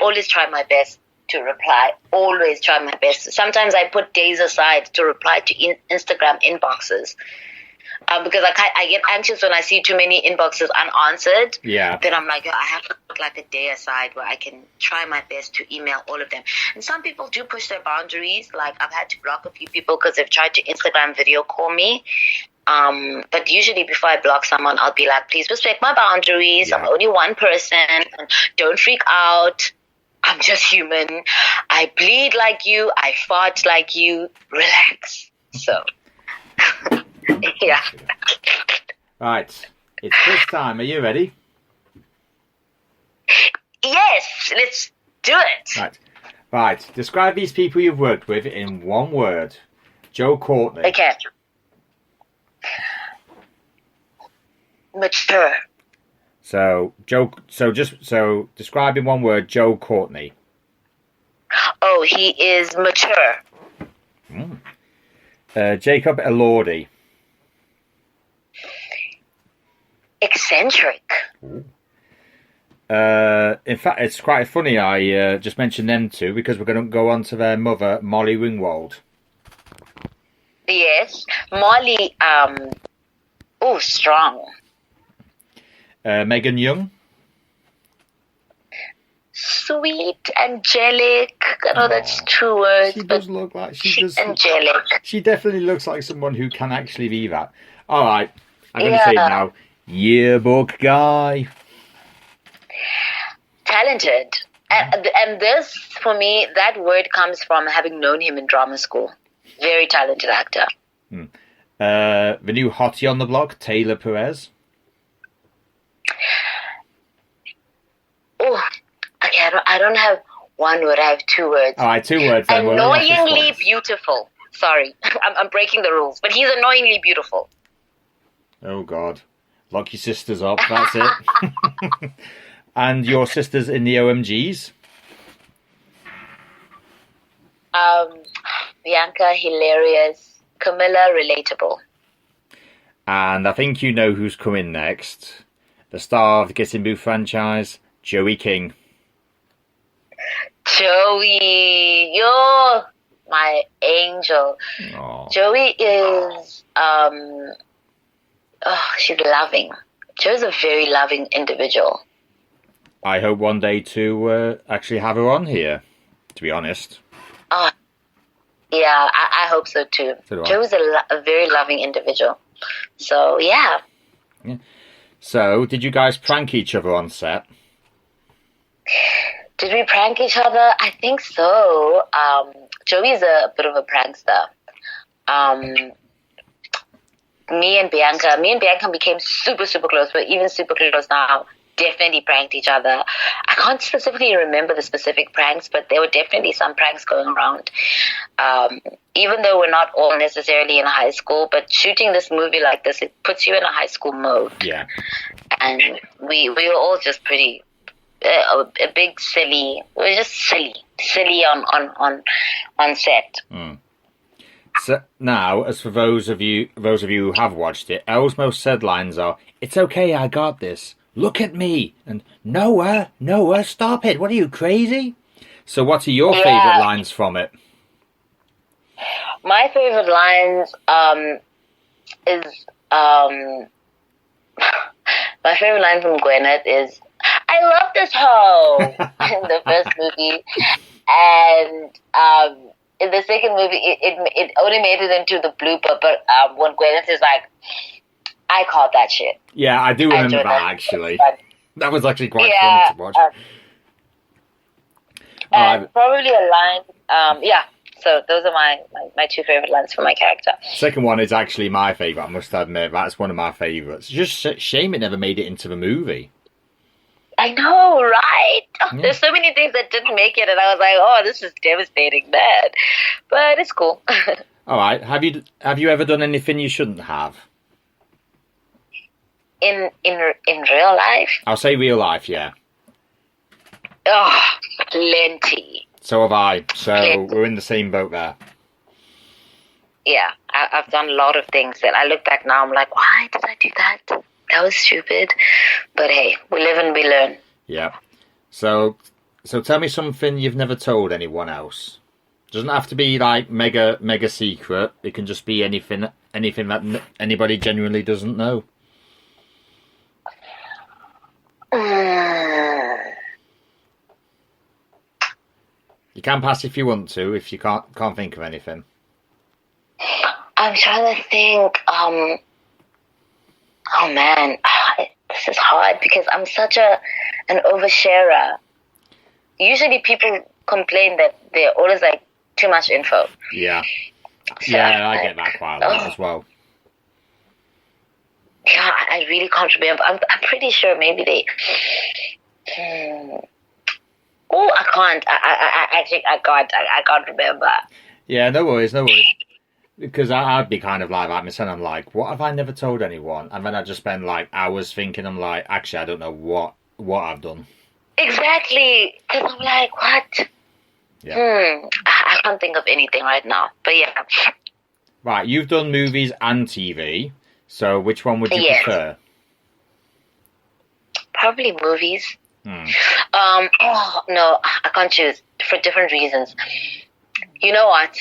always try my best to reply. Always try my best. Sometimes I put days aside to reply to Instagram inboxes. Because I get anxious when I see too many inboxes unanswered. Yeah. Then I'm like, I have to put like a day aside where I can try my best to email all of them. And some people do push their boundaries. Like, I've had to block a few people because they've tried to Instagram video call me. But usually before I block someone, I'll be like, please respect my boundaries. Yeah. I'm only one person. Don't freak out. I'm just human. I bleed like you. I fart like you. Relax. So... Yeah. Right. It's quiz time. Are you ready? Yes. Let's do it. Right. Describe these people you've worked with in one word. Joe Courtney. Okay. Mature. So describe in one word Joe Courtney. Oh, he is mature. Jacob Elordi. Eccentric. In fact, it's quite funny I just mentioned them two, because we're going to go on to their mother, Molly Ringwald. Yes. Molly, strong. Megan Young. sweet, angelic. I know that's two words, She but does look like she's angelic. She definitely looks like someone who can actually be that. All right, I'm going to say it now. Yearbook guy. Talented. And this, for me, that word comes from having known him in drama school. Very talented actor. The new hottie on the block, Taylor Perez. Oh, okay. I don't have one word. I have two words. All right, two words then. Annoyingly beautiful. Sorry, I'm breaking the rules, but he's annoyingly beautiful. Oh God, lock your sisters up. That's it. And your sisters in the OMGs? Bianca, hilarious. Camilla, relatable. And I think you know who's coming next. The star of the Kissing Booth franchise, Joey King. Joey, you're my angel. Aww. Joey is, she's loving. Joey's a very loving individual. I hope one day to actually have her on here, to be honest. Oh, yeah, I hope so too. So Joey's a very loving individual. So, yeah. So, did you guys prank each other on set? Did we prank each other? I think so. Joey's a bit of a prankster. Me and Bianca became super, super close. We're even super close now. Definitely pranked each other. I can't specifically remember the specific pranks, but there were definitely some pranks going around. Even though we're not all necessarily in high school, but shooting this movie like this, it puts you in a high school mode. Yeah. And we were all just pretty, a big silly. We were just silly on set. So now, as for those of you who have watched it, Elle's most said lines are, "It's okay, I got this. Look at me." And Noah, stop it. What are you, crazy? So what are your favourite lines from it? My favourite lines is my favourite line from Gwyneth is, "I love this hoe," in the first movie. And in the second movie, it only made it into the blooper, but when Gwyneth is like, "I called that shit." Yeah, I do remember that actually. That was actually quite funny to watch. And probably a line, so those are my two favourite lines for my character. Second one is actually my favourite, I must admit. That's one of my favourites. Just shame it never made it into the movie. I know, right? Yeah. There's so many things that didn't make it, and I was like, "Oh, this is devastating, bad," but it's cool. All right, have you ever done anything you shouldn't have? In real life? I'll say real life, yeah. Oh, plenty. So have I. So we're in the same boat there. Yeah, I've done a lot of things that I look back now, I'm like, why did I do that? That was stupid. But hey, we live and we learn. Yeah. So tell me something you've never told anyone else. Doesn't have to be like mega secret. It can just be anything that anybody genuinely doesn't know. You can pass if you want to, if you can't think of anything. I'm trying to think. Oh man, this is hard because I'm such an oversharer. Usually people complain that they're always like too much info. Yeah. So, I get that quite a lot as well. Yeah, I really can't remember. I'm pretty sure maybe they... Oh, I can't. I can't remember. Yeah, no worries. Because I'd be kind of like that myself. I'm like, what have I never told anyone? And then I'd just spend like hours thinking. I'm like, actually, I don't know what I've done. Exactly. Because I'm like, what? Yeah. I can't think of anything right now. But yeah. Right, you've done movies and TV. So which one would you prefer? Probably movies. Oh, no, I can't choose for different reasons. You know what?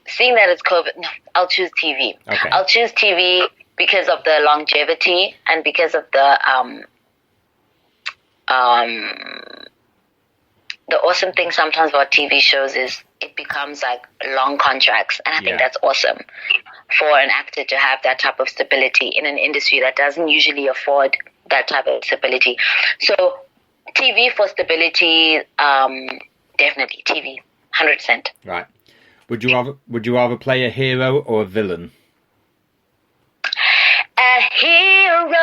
Seeing that it's COVID, no, I'll choose TV. Okay. I'll choose TV because of the longevity and because of the the awesome thing sometimes about TV shows is it becomes like long contracts. And I think that's awesome for an actor to have that type of stability in an industry that doesn't usually afford that type of stability. So TV for stability, definitely TV, 100%. Right. Would you rather play a hero or a villain? A hero.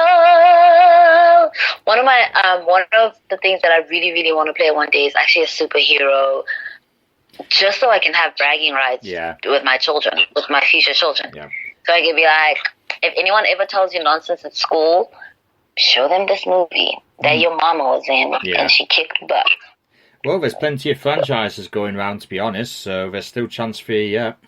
One of the things that I really, really want to play one day is actually a superhero, just so I can have bragging rights with my children, with my future children. Yeah. So I can be like, if anyone ever tells you nonsense at school, show them this movie that your mama was in and she kicked butt. Well, there's plenty of franchises going around, to be honest, so there's still chance for you yet.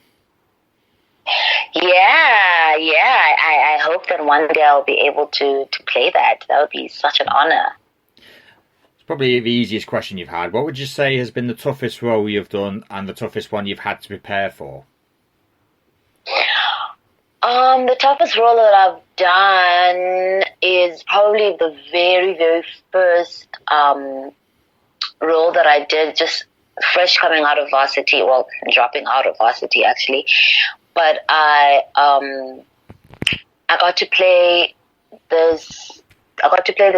I hope that one day I'll be able to play that. That would be such an honor. It's probably the easiest question you've had. What would you say has been the toughest role you've done and the toughest one you've had to prepare for? The toughest role that I've done is probably the very, very first role that I did, just fresh coming out of varsity, well, dropping out of varsity actually. But I got to play the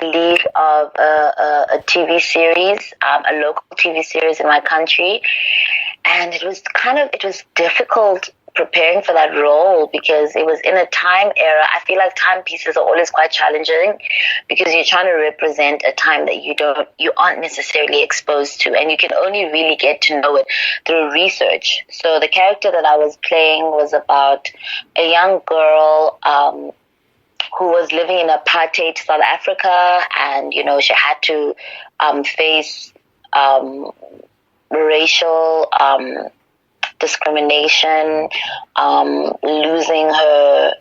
lead of a TV series, a local TV series in my country, and it was difficult preparing for that role because it was in a time era. I feel like timepieces are always quite challenging because you're trying to represent a time that you aren't necessarily exposed to, and you can only really get to know it through research. So the character that I was playing was about a young girl who was living in apartheid South Africa, and she had to face racial discrimination, losing her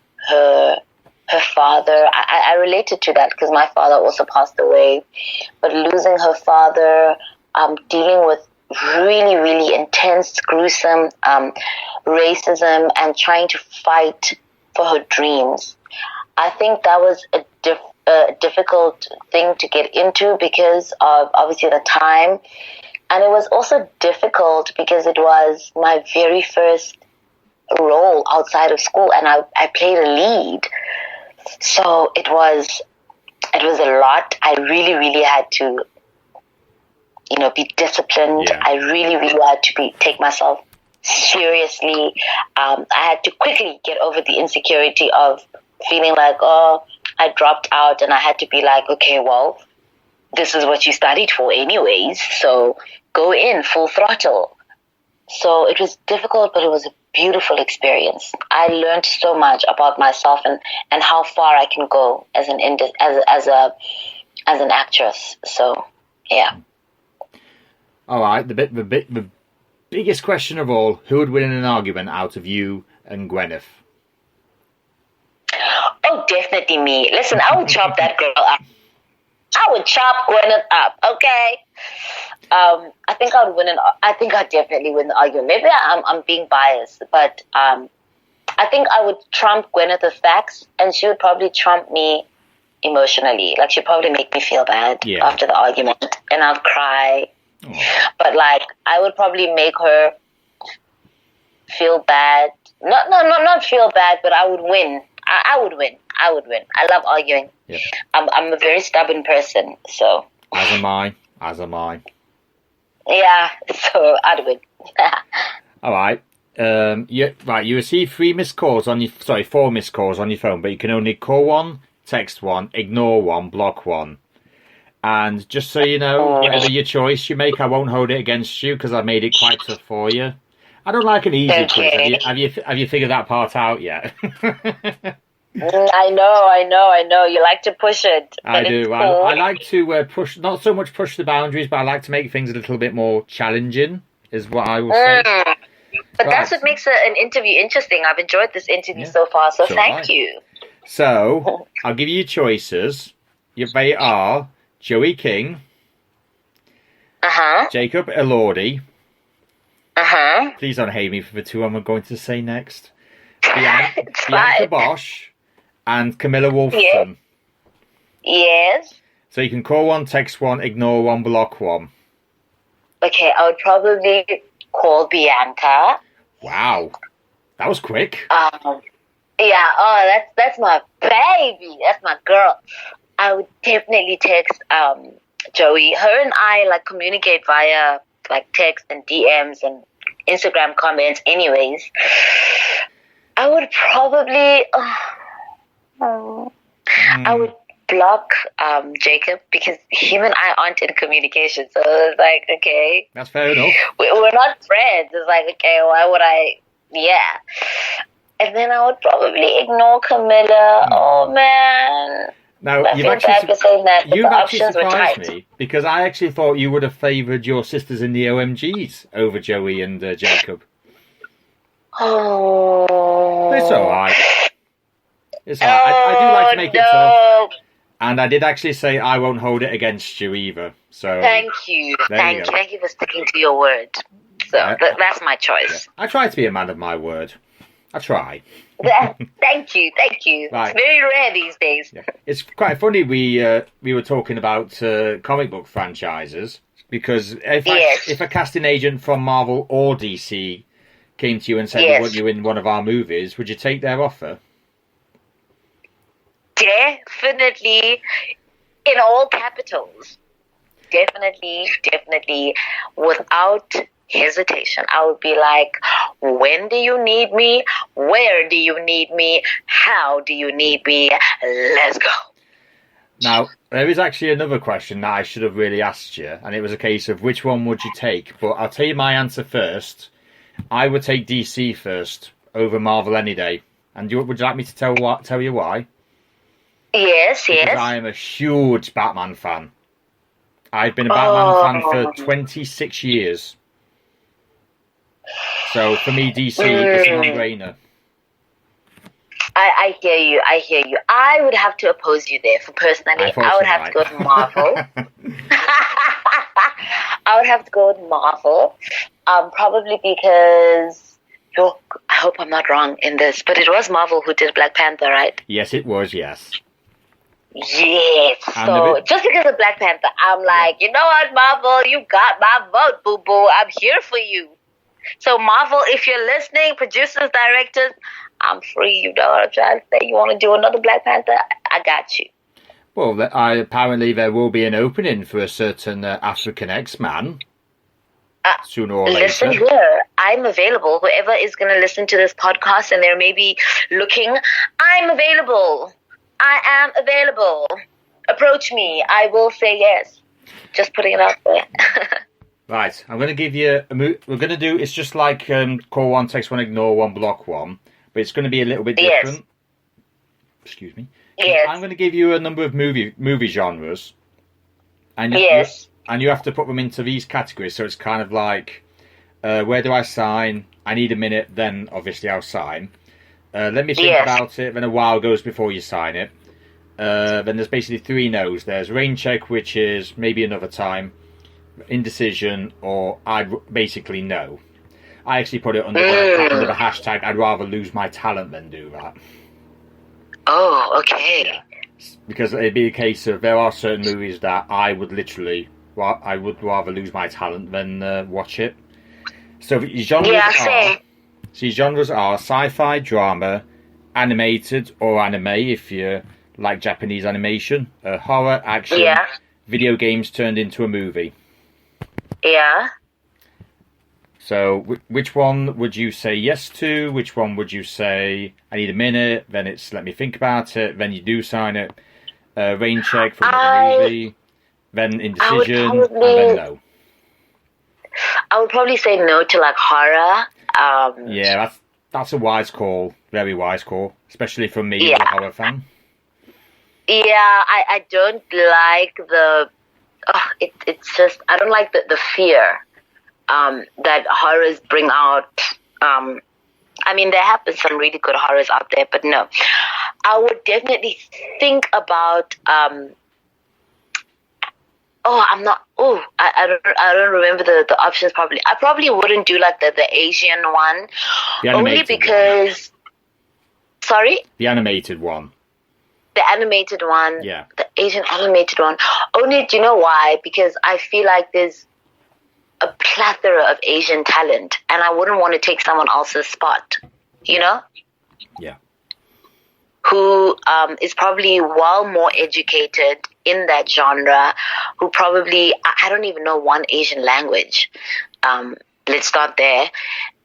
father. I related to that because my father also passed away, but losing her father, dealing with really, really intense, gruesome racism, and trying to fight for her dreams. I think that was a difficult thing to get into because of obviously the time. And it was also difficult because it was my very first role outside of school, and I played a lead. So it was a lot. I really, really had to, be disciplined. Yeah. I really, really had to take myself seriously. I had to quickly get over the insecurity of feeling like, I dropped out, and I had to be like, okay, well, this is what you studied for anyways, so go in full throttle. So it was difficult, but it was a beautiful experience. I learned so much about myself and how far I can go as an actress. So yeah. All right, the biggest question of all: who would win in an argument out of you and Gwyneth? Oh, definitely me. Listen, I would chop that girl up. I would chop Gwyneth up, okay? I think I'd definitely win the argument. Maybe I'm being biased, but I think I would trump Gwyneth with facts, and she would probably trump me emotionally. Like, she'd probably make me feel bad after the argument, and I'd cry. Oh. But I would probably make her feel bad. Not feel bad, but I would win. I would win. I love arguing. Yep. I'm a very stubborn person, so. As am I. Yeah, so I'd win. All right. You receive 4 missed calls on your phone, but you can only call one, text one, ignore one, block one. And just so you know, whatever your choice you make, I won't hold it against you because I made it quite tough for you. I don't like an easy quiz. Have you figured that part out yet? I know. You like to push it. I do. Cool. I like to push, not so much push the boundaries, but I like to make things a little bit more challenging, is what I will say. But that's what makes an interview interesting. I've enjoyed this interview so far, so thank you. So, I'll give you your choices. They are Joey King, Jacob Elordi. Please don't hate me for the two I'm going to say next. Bianca Bosch and Camilla Wolfson. Yes. So you can call one, text one, ignore one, block one. Okay, I would probably call Bianca. Wow, that was quick. Yeah, oh, that's my baby. That's my girl. I would definitely text Joey. Her and I like communicate via like text and DMs and Instagram comments anyways. I would probably I would block Jacob because him and I aren't in communication. So it's like, okay. That's fair enough. We're not friends. It's like, okay, why would I? Yeah. And then I would probably ignore Camilla. Oh, man. Now, I you've feel bad for saying that, but actually the options were surprised tight. me because I actually thought you would have favoured your sisters in the OMGs over Joey and Jacob. Oh. It's all right. It's all right. I do like to make it tough. And I did actually say I won't hold it against you either. So Thank you. Thank you for sticking to your word. So that's my choice. I try to be a man of my word. I try. Thank you. Right. It's very rare these days. Yeah. It's quite funny. We were talking about comic book franchises because if a casting agent from Marvel or DC came to you and said they want you in one of our movies, would you take their offer? Definitely, in all capitals. Definitely, without hesitation. I would be like, when do you need me? Where do you need me? How do you need me? Let's go. Now, there is actually another question that I should have really asked you, and it was a case of which one would you take? But I'll tell you my answer first. I would take DC first over Marvel any day. And would you like me to tell you why? Yes. Because I am a huge Batman fan. I've been a Batman fan for 26 years. So for me, DC is a no-brainer. I hear you. I would have to oppose you there. For personally, I would have to go with Marvel. I would have to go with Marvel. Probably because, I hope I'm not wrong in this, but it was Marvel who did Black Panther, right? Yes, it was, yes. Yes. So just because of Black Panther, I'm like, you know what, Marvel, you got my vote, boo-boo. I'm here for you. So Marvel, if you're listening, producers, directors, I'm free. You know what I'm trying to say? You want to do another Black Panther? I got you. Well, apparently there will be an opening for a certain African X-Man sooner or later. Listen here, I'm available. Whoever is going to listen to this podcast and they're maybe looking, I'm available. I am available. Approach me. I will say yes. Just putting it out there. Right, I'm going to give you we're going to do, it's just like call one, text one, ignore one, block one, but it's going to be a little bit different. Yes. Excuse me. Yes. I'm going to give you a number of movie genres. And you have to put them into these categories, so it's kind of like, where do I sign? I need a minute, then obviously I'll sign. Let me think about it, then a while goes before you sign it. Then there's basically 3 no's. There's rain check, which is maybe another time, indecision, or I'd basically no. I actually put it under the hashtag, I'd rather lose my talent than do that. Oh, okay. Yeah. Because it'd be a case of there are certain movies that I would rather lose my talent than watch it. So genres are sci-fi, drama, animated or anime if you like Japanese animation, horror, action, video games turned into a movie. Yeah. So which one would you say yes to? Which one would you say I need a minute? Then it's let me think about it. Then you do sign it. Rain check for another movie. Then indecision. And then no. I would probably say no to like horror. Yeah, that's a wise call. Very wise call. Especially from me as a horror fan. Yeah, I don't like it's just, I don't like the fear that horrors bring out. I mean, there have been some really good horrors out there, but no. I would definitely think about, I don't remember the options probably. I probably wouldn't do like the Asian one. Only because, sorry? The animated one. The animated one. Yeah. The Asian animated one. Only, do you know why? Because I feel like there's a plethora of Asian talent, and I wouldn't want to take someone else's spot, you know? Yeah. Who is probably well more educated in that genre, who probably, I don't even know one Asian language. Let's start there.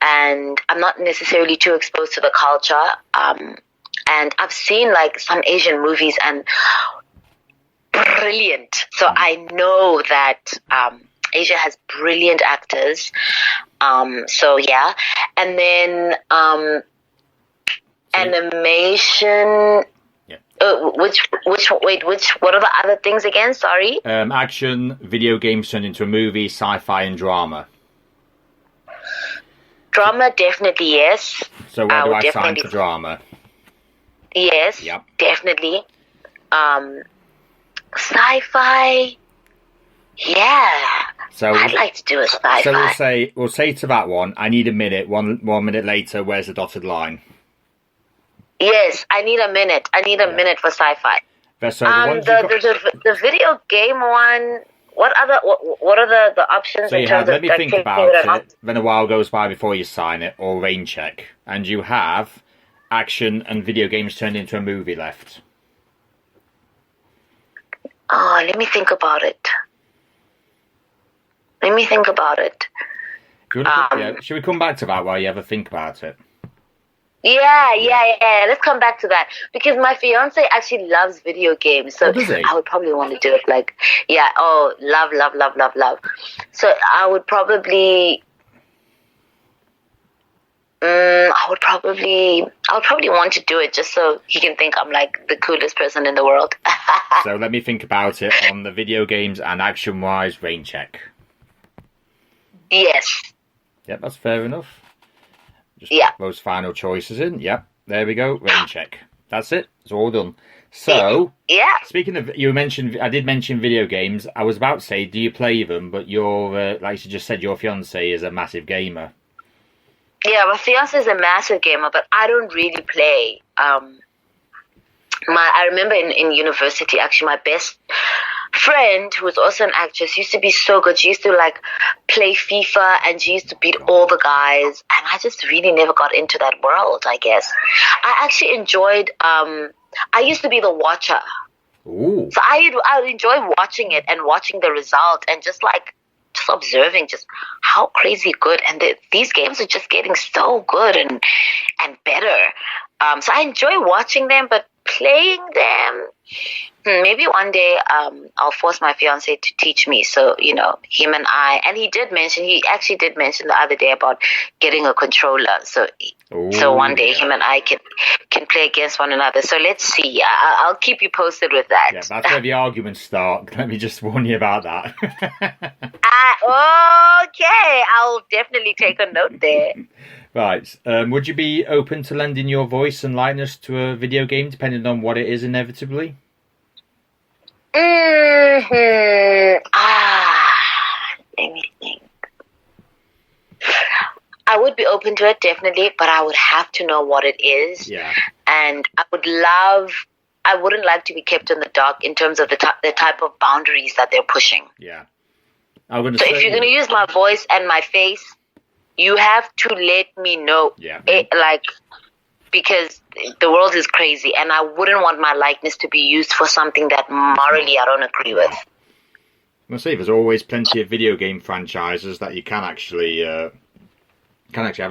And I'm not necessarily too exposed to the culture. And I've seen like some Asian movies and brilliant. So I know that Asia has brilliant actors. So yeah. And then animation. Yeah. What are the other things again? Sorry. Action, video games turned into a movie, sci-fi, and drama. Drama, definitely yes. So where do I sign for drama? Yes, Yep. definitely. Sci-fi, yeah. So I'd like to do a sci-fi. So we'll say to that one, I need a minute. One minute later, where's the dotted line? Yes, I need a minute. I need a minute for sci-fi. So the video game one. What are the options so in terms of let me think about it. Then a while goes by before you sign it, or rain check, and you have action and video games turned into a movie left. Oh, let me think about it. Should we come back to that while you ever think about it? Yeah. Let's come back to that because my fiance actually loves video games, so does he? I would probably want to do it like, love. So I would probably, I would probably want to do it just so he can think I'm like the coolest person in the world. So let me think about it on the video games and action-wise rain check. Yes. Yep, that's fair enough. Just put those final choices in. Yep, there we go. Rain check. That's it. It's all done. So, speaking of, I did mention video games. I was about to say, do you play them? But like you just said, your fiance is a massive gamer. Yeah, my fiance is a massive gamer, but I don't really play. I remember in university, actually, my best friend, who was also an actress, used to be so good. She used to like play FIFA and she used to beat all the guys, and I just really never got into that world, I guess. I actually enjoyed I used to be the watcher. Ooh. So I would enjoy watching it and watching the result and just observing just how crazy good, and these games are just getting so good and better. So I enjoy watching them, but playing them, maybe one day I'll force my fiance to teach me. So, him and he actually did mention the other day about getting a controller. So one day him and I can play against one another. So let's see. I'll keep you posted with that. Yeah, that's where the arguments start. Let me just warn you about that. Okay, I'll definitely take a note there. Right. Would you be open to lending your voice and likeness to a video game, depending on what it is, inevitably? Let me think. I would be open to it, definitely, but I would have to know what it is. Yeah. And I wouldn't like to be kept in the dark in terms of the type of boundaries that they're pushing. Yeah. If you're going to use my voice and my face, you have to let me know. Yeah. Because the world is crazy, and I wouldn't want my likeness to be used for something that morally I don't agree with. I'll say there's always plenty of video game franchises that you can actually have.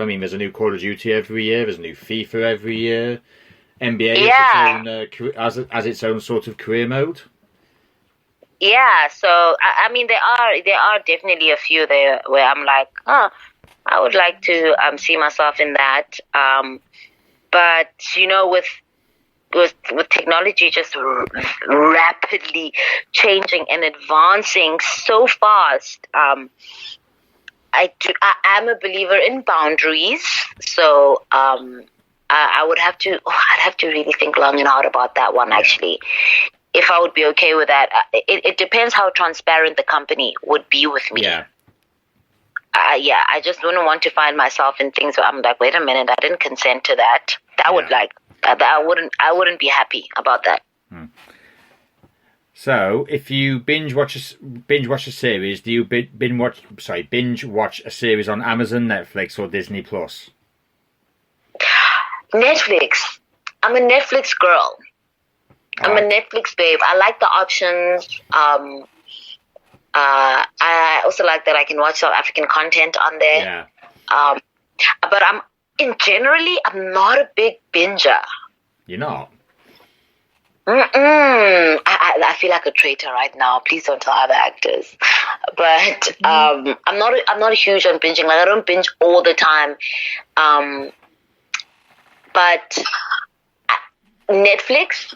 I mean, there's a new Call of Duty every year. There's a new FIFA every year. NBA has its own sort of career mode. Yeah, so I mean, there are definitely a few there where I'm like, I would like to see myself in that. But with technology just rapidly changing and advancing so fast, I am a believer in boundaries. So I would have to. I'd have to really think long and hard about that one. Actually, if I would be okay with that, it depends how transparent the company would be with me. Yeah. I just wouldn't want to find myself in things where I'm like, wait a minute, I didn't consent to that. I wouldn't be happy about that. So, if you binge watch a series, do you binge watch a series on Amazon, Netflix, or Disney Plus? Netflix. I'm a Netflix girl. I'm a Netflix babe. I like the options. I also like that I can watch South African content on there. Yeah. But I'm not a big binger. You're not? I feel like a traitor right now. Please don't tell other actors. But I'm not huge on binging. Like, I don't binge all the time. But Netflix,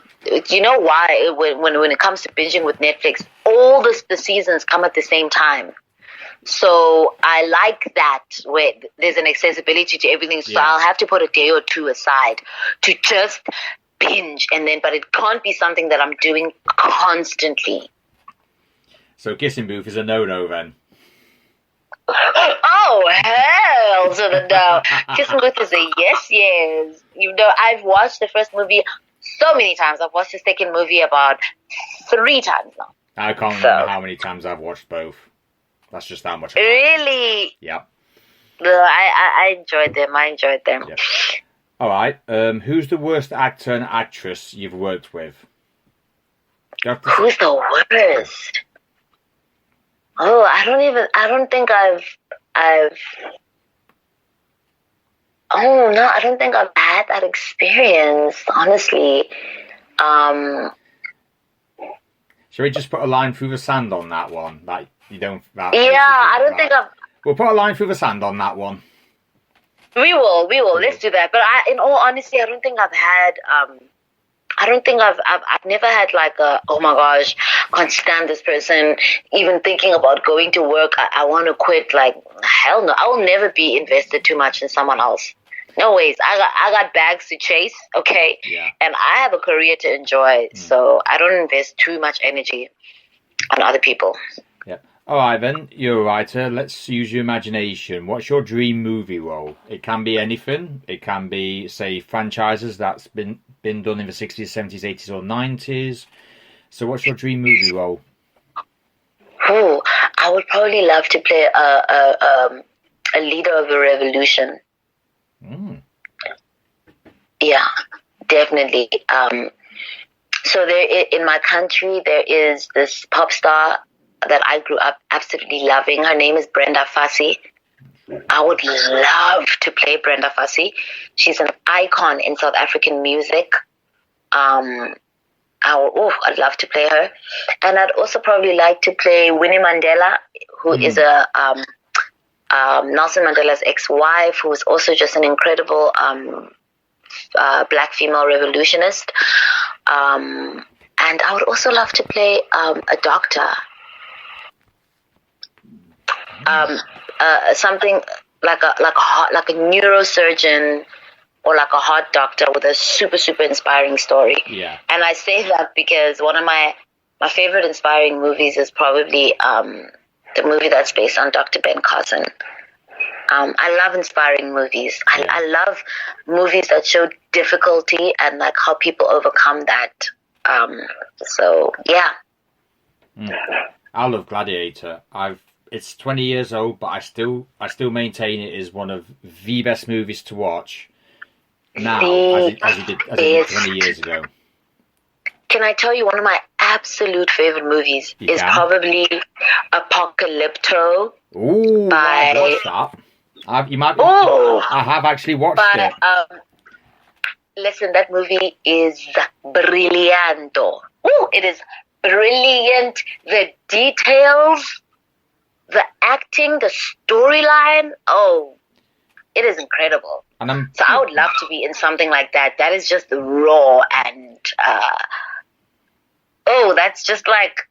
you know why? When it comes to binging with Netflix, all the seasons come at the same time. So I like that where there's an accessibility to everything. So I'll have to put a day or two aside to just binge, but it can't be something that I'm doing constantly. So Kissing Booth is a no-no then? Oh, hell to the no. Kissing Booth is a yes. You know, I've watched the first movie so many times. I've watched the second movie about 3 times now. I can't remember how many times I've watched both. That's just how much. Really? Yeah. I enjoyed them. Yeah. All right. Who's the worst actor and actress you've worked with? Who's the worst? Oh, I don't think I've had that experience, honestly. Shall we just put a line through the sand on that one? Like, you don't... I don't think I've... We'll put a line through the sand on that one. We will. Let's do that. But in all honesty, I don't think I've had... I've never had like a, oh my gosh, can't stand this person. Even thinking about going to work, I want to quit. Like, hell no. I will never be invested too much in someone else. No ways. I got bags to chase, okay? Yeah. And I have a career to enjoy, so I don't invest too much energy on other people. Yeah. All right, then. You're a writer. Let's use your imagination. What's your dream movie role? It can be anything. It can be, say, franchises that's been done in the 60s, 70s, 80s, or 90s. So what's your dream movie role? Oh, I would probably love to play a leader of a revolution. Yeah, definitely. So there, in my country, there is this pop star that I grew up absolutely loving. Her name is Brenda Fassie. I would love to play Brenda Fassie. She's an icon in South African music. I'd love to play her. And I'd also probably like to play Winnie Mandela, who is Nelson Mandela's ex-wife, who is also just an incredible black female revolutionist. And I would also love to play a doctor. Something like a neurosurgeon or like a heart doctor with a super, super inspiring story. Yeah. And I say that because one of my favorite inspiring movies is probably the movie that's based on Dr. Ben Carson. I love inspiring movies. I love movies that show difficulty and like how people overcome that. So yeah. I love Gladiator. It's 20 years old, but I still maintain it is one of the best movies to watch now, as it did 20 years ago. Can I tell you one of my absolute favorite movies is probably Apocalypto. Ooh, I've watched that. I have actually watched it. Listen, that movie is brillianto. Ooh, it is brilliant. The details, the acting, the storyline. Oh, it is incredible. So I would love to be in something like that. That is just raw and that's just like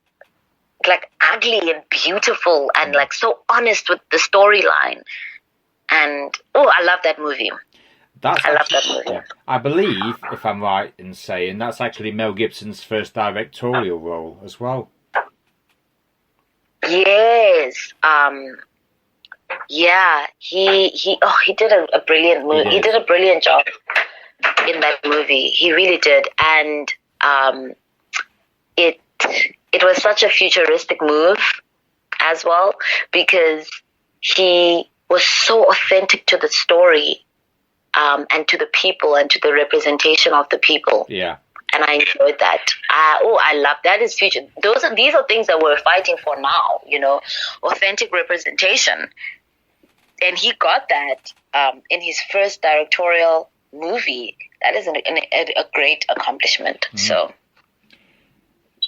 ugly and beautiful and like so honest with the storyline. And I love that movie. I love that movie. Yeah. I believe, if I'm right in saying, that's actually Mel Gibson's first directorial role as well. Yes. Yeah. He did a brilliant movie. He did a brilliant job in that movie. He really did. And it was such a futuristic move as well, because he was so authentic to the story, and to the people and to the representation of the people. Yeah. And I enjoyed that. I love that. Is future. These are things that we're fighting for now. Authentic representation, and he got that in his first directorial movie. That is a great accomplishment. Mm-hmm. So.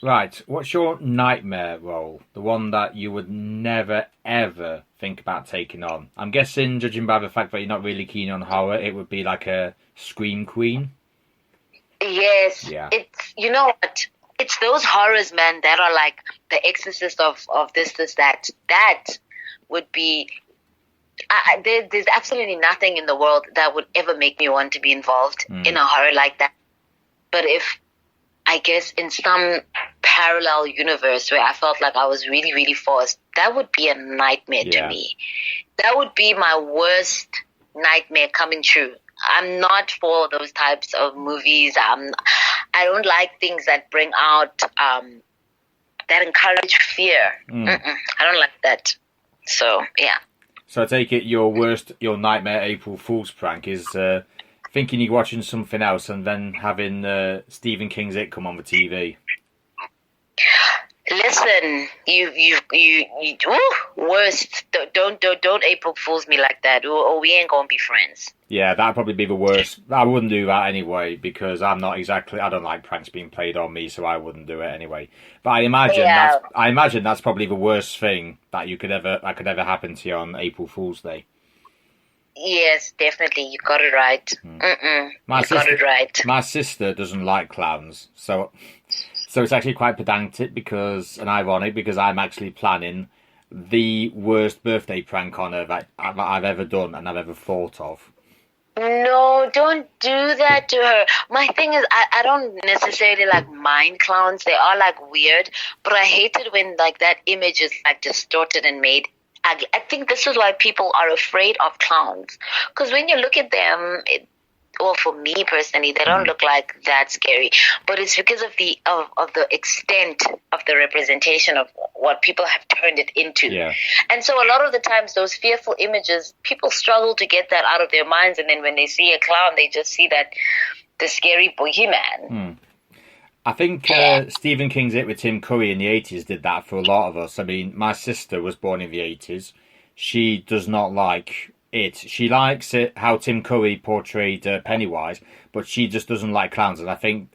Right. What's your nightmare role? The one that you would never, ever think about taking on? I'm guessing, judging by the fact that you're not really keen on horror, it would be like a Scream Queen. Yes. Yeah. You know what? It's those horrors, man, that are like The Exorcist of this, that. That would be... there's absolutely nothing in the world that would ever make me want to be involved in a horror like that. But if... I guess in some parallel universe where I felt like I was really, really forced, that would be a nightmare to me. That would be my worst nightmare coming true. I'm not for those types of movies. I don't like things that bring out, that encourage fear. I don't like that. So, yeah. So I take it your nightmare April Fool's prank is... thinking you're watching something else and then having Stephen King's It come on the TV. Listen, you worst. Don't April Fools me like that, or we ain't gonna be friends. Yeah, that'd probably be the worst. I wouldn't do that anyway because I don't like pranks being played on me, so I wouldn't do it anyway. But I imagine that's probably the worst thing that could ever happen to you on April Fool's Day. Yes, definitely. You got it right. Got it right. My sister doesn't like clowns, so it's actually quite pedantic and ironic because I'm actually planning the worst birthday prank on her that I've ever done and I've ever thought of. No, don't do that to her. My thing is, I don't necessarily like mind clowns. They are like weird, but I hate it when like that image is like distorted and made. I think this is why people are afraid of clowns. Because when you look at them, for me personally, they don't look like that scary. But it's because of the extent of the representation of what people have turned it into. Yeah. And so a lot of the times, those fearful images, people struggle to get that out of their minds. And then when they see a clown, they just see the scary boogeyman. I think Stephen King's It with Tim Curry in the 80s did that for a lot of us. I mean, my sister was born in the 80s. She does not like it. She likes it how Tim Curry portrayed Pennywise, but she just doesn't like clowns. And I think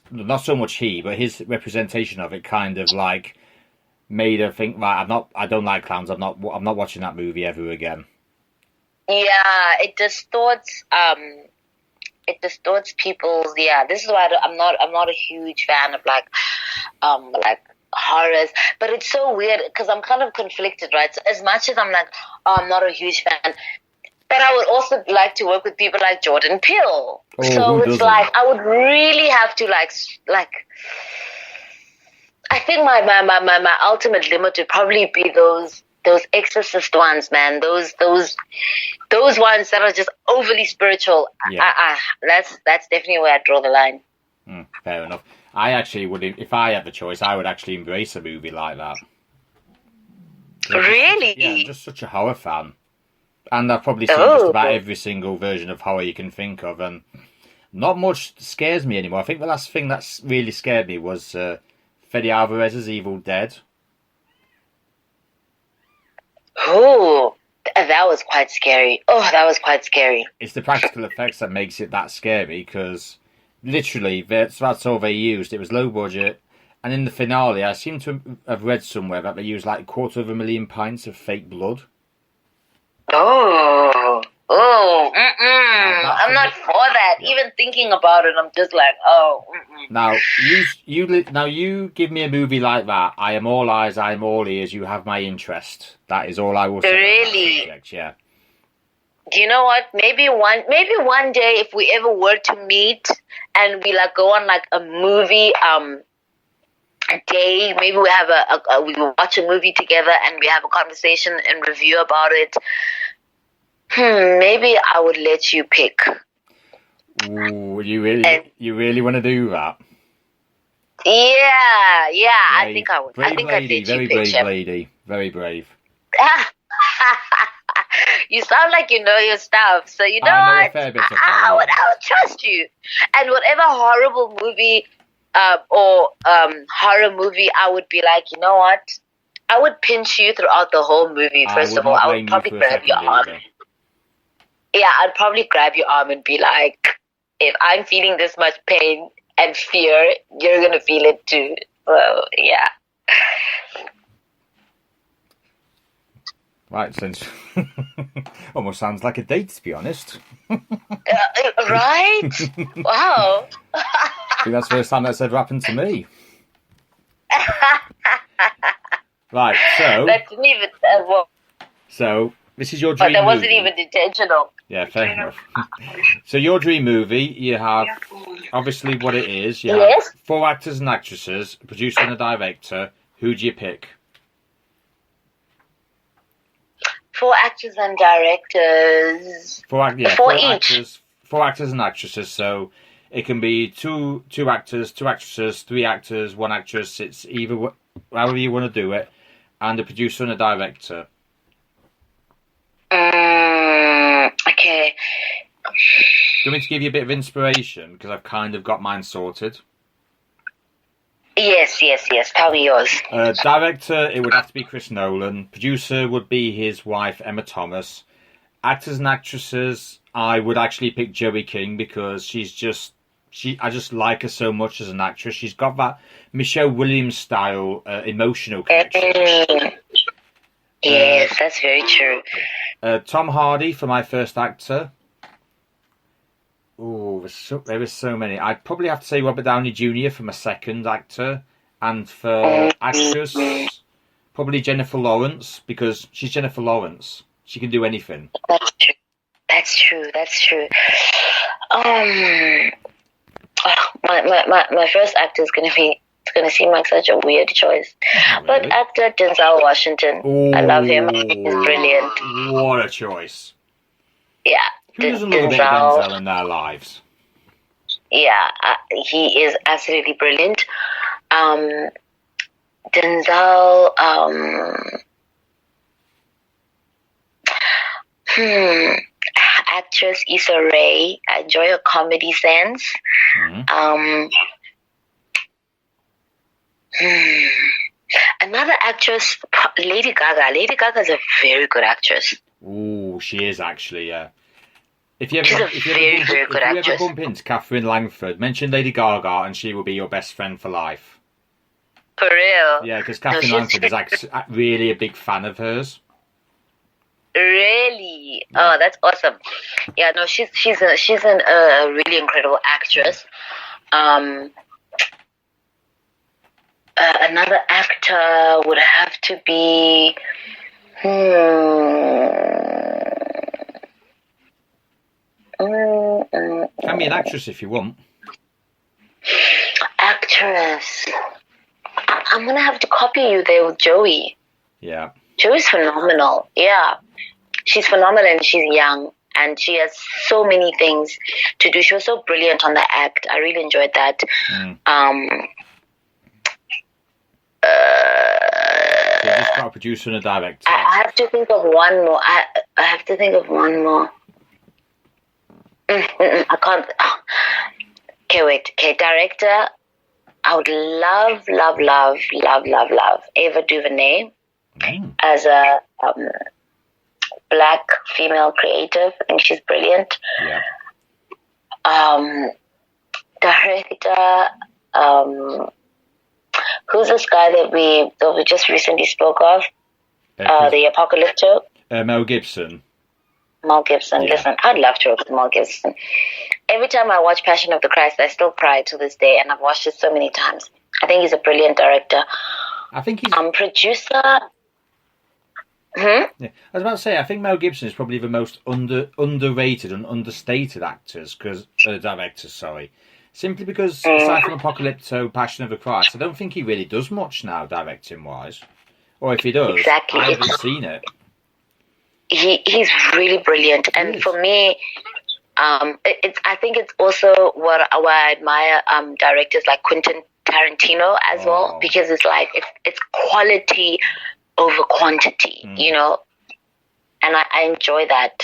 not so much but his representation of it kind of like made her think, right, I don't like clowns. I'm not watching that movie ever again. Yeah, it distorts people's. Yeah, this is why I'm not a huge fan of like horrors. But it's so weird because I'm kind of conflicted, right? So as much as I'm like, I'm not a huge fan, but I would also like to work with people like Jordan Peele. So it's like I would really have to like. I think my ultimate limit would probably be those Exorcist ones, man. Those ones that are just overly spiritual. Yeah. That's definitely where I draw the line. Fair enough. I actually would, if I had the choice, I would actually embrace a movie like that. Really? I'm just such a horror fan. And I've probably seen just about every single version of horror you can think of, and not much scares me anymore. I think the last thing that's really scared me was Freddy Alvarez's Evil Dead. Oh, that was quite scary. Oh, that was quite scary. It's the practical effects that makes it that scary, because literally that's all they used. It was low budget, and in the finale, I seem to have read somewhere that they used like 250,000 pints of fake blood. I'm not for that. Yeah. Even thinking about it, I'm just like, Now you give me a movie like that. I am all eyes, I am all ears. You have my interest. That is all I will say. Really? Subject, yeah. Do you know what? Maybe one day, if we ever were to meet and we like go on like a movie day, maybe we have we watch a movie together and we have a conversation and review about it. Maybe I would let you pick. Ooh, you really want to do that? Yeah. I Brave, think I would. I brave think I'd lady, let you very pitch brave him. lady, very brave. You sound like you know your stuff, so you know I know a what? fair bit of I would trust you. And whatever horrible movie, or horror movie, I would be like, you know what? I would pinch you throughout the whole movie. I First would of all, not I would blame you probably for a grab your second arm. either. Yeah, I'd probably grab your arm and be like, if I'm feeling this much pain and fear, you're gonna feel it too. So yeah. Right, since almost sounds like a date, to be honest. Right? Wow. I think that's the first time that's ever happened to me. Right, so That didn't even. so this is your dream But that wasn't movie. even intentional. Yeah, fair enough. So your dream movie, you have obviously what it is. You Yes. have 4 actors and actresses, a producer and a director. Who do you pick? 4 actors and directors. 4 4 each. actors, 4 actors and actresses. So it can be two actors, 2 actresses, 3 actors, 1 actress. It's either however you want to do it, and a producer and a director. Okay. Do you want me to give you a bit of inspiration? Because I've kind of got mine sorted. Yes. Tell me yours. Director, it would have to be Chris Nolan. Producer would be his wife, Emma Thomas. Actors and actresses, I would actually pick Joey King because I just like her so much as an actress. She's got that Michelle Williams style emotional connection. Yes, that's very true. Tom Hardy for my first actor. Oh, there is so many. I'd probably have to say Robert Downey Jr. for my second actor. And for actress, probably Jennifer Lawrence, because she's Jennifer Lawrence. She can do anything. That's true. My first actor is gonna seem like such a weird choice. Not But really. actor Denzel Washington. Ooh, I love him. He's brilliant. What a choice. Yeah. Who doesn't love a bit of Denzel in their lives? Yeah, he is absolutely brilliant. Denzel, actress Issa Rae. I enjoy her comedy sense. Another actress, Lady Gaga. Lady Gaga is a very good actress. Ooh, she is actually, yeah. If She's a very good if you actress. ever bump into Catherine Langford, mention Lady Gaga and she will be your best friend for life. For real? Yeah, because Catherine Langford is really a big fan of hers. Really? Oh, that's awesome. Yeah, no, she's a really incredible actress. Another actor would have to be. Can be an actress if you want. Actress. I'm gonna have to copy you there with Joey. Yeah. Joey's phenomenal. Yeah, she's phenomenal and she's young and she has so many things to do. She was so brilliant on the act. I really enjoyed that. So you just got a producer and a director. I have to think of one more. I have to think of one more. I can't. Okay, wait. Okay, director. I would love Ava DuVernay as a black female creative. I think she's brilliant. Yeah. Director. Who's this guy that we just recently spoke of? The Apocalypto. Mel Gibson. Mel Gibson. Yeah. Listen, I'd love to work with Mel Gibson. Every time I watch Passion of the Christ, I still cry to this day, and I've watched it so many times. I think he's a brilliant director. I think he's... producer. Yeah. I was about to say, I think Mel Gibson is probably the most underrated and understated directors, sorry. Simply because, aside from Apocalypto, Passion of the Christ, I don't think he really does much now, directing-wise. Or if he does, exactly. I haven't seen it. He's really brilliant. And for me, I think it's also why I admire directors like Quentin Tarantino as well, because it's like it's quality over quantity, you know. And I enjoy that.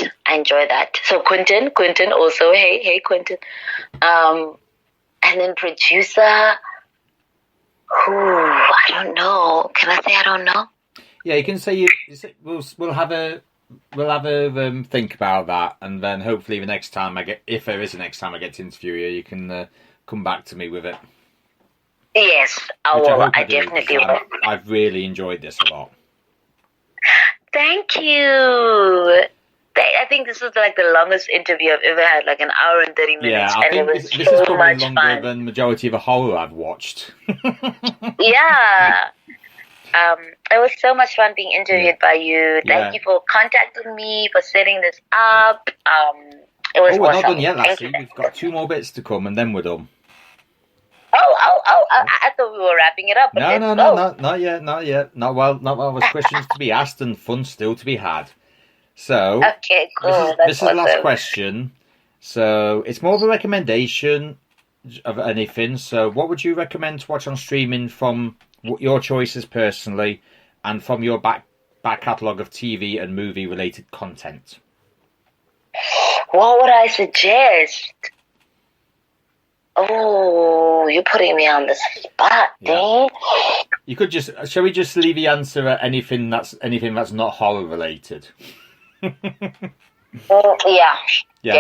So Quentin also, hey Quentin. And then producer, who I don't know. Can I say I don't know? Yeah, you can say we'll have a think about that, and then hopefully the next time if there is a next time I get to interview you, you can come back to me with it. Yes, I will. I definitely will. I've really enjoyed this a lot. Thank you. I think this was like the longest interview I've ever had, like an hour and 30 minutes. Yeah, I think this is probably longer than majority of the horror I've watched. Yeah. It was so much fun being interviewed by you. Thank you for contacting me, for setting this up. It was we're awesome. not done yet, lassie. We've got 2 more bits to come, and then we're done. I thought we were wrapping it up. No, not yet. Not while there's questions to be asked and fun still to be had. So, okay, cool. This is the last question. So, it's more of a recommendation of anything. So, what would you recommend to watch on streaming from your choices personally, and from your back catalogue of TV and movie related content? What would I suggest? Oh, you're putting me on the spot, Dean. You could shall we just leave the answer at anything that's not horror related? Yeah,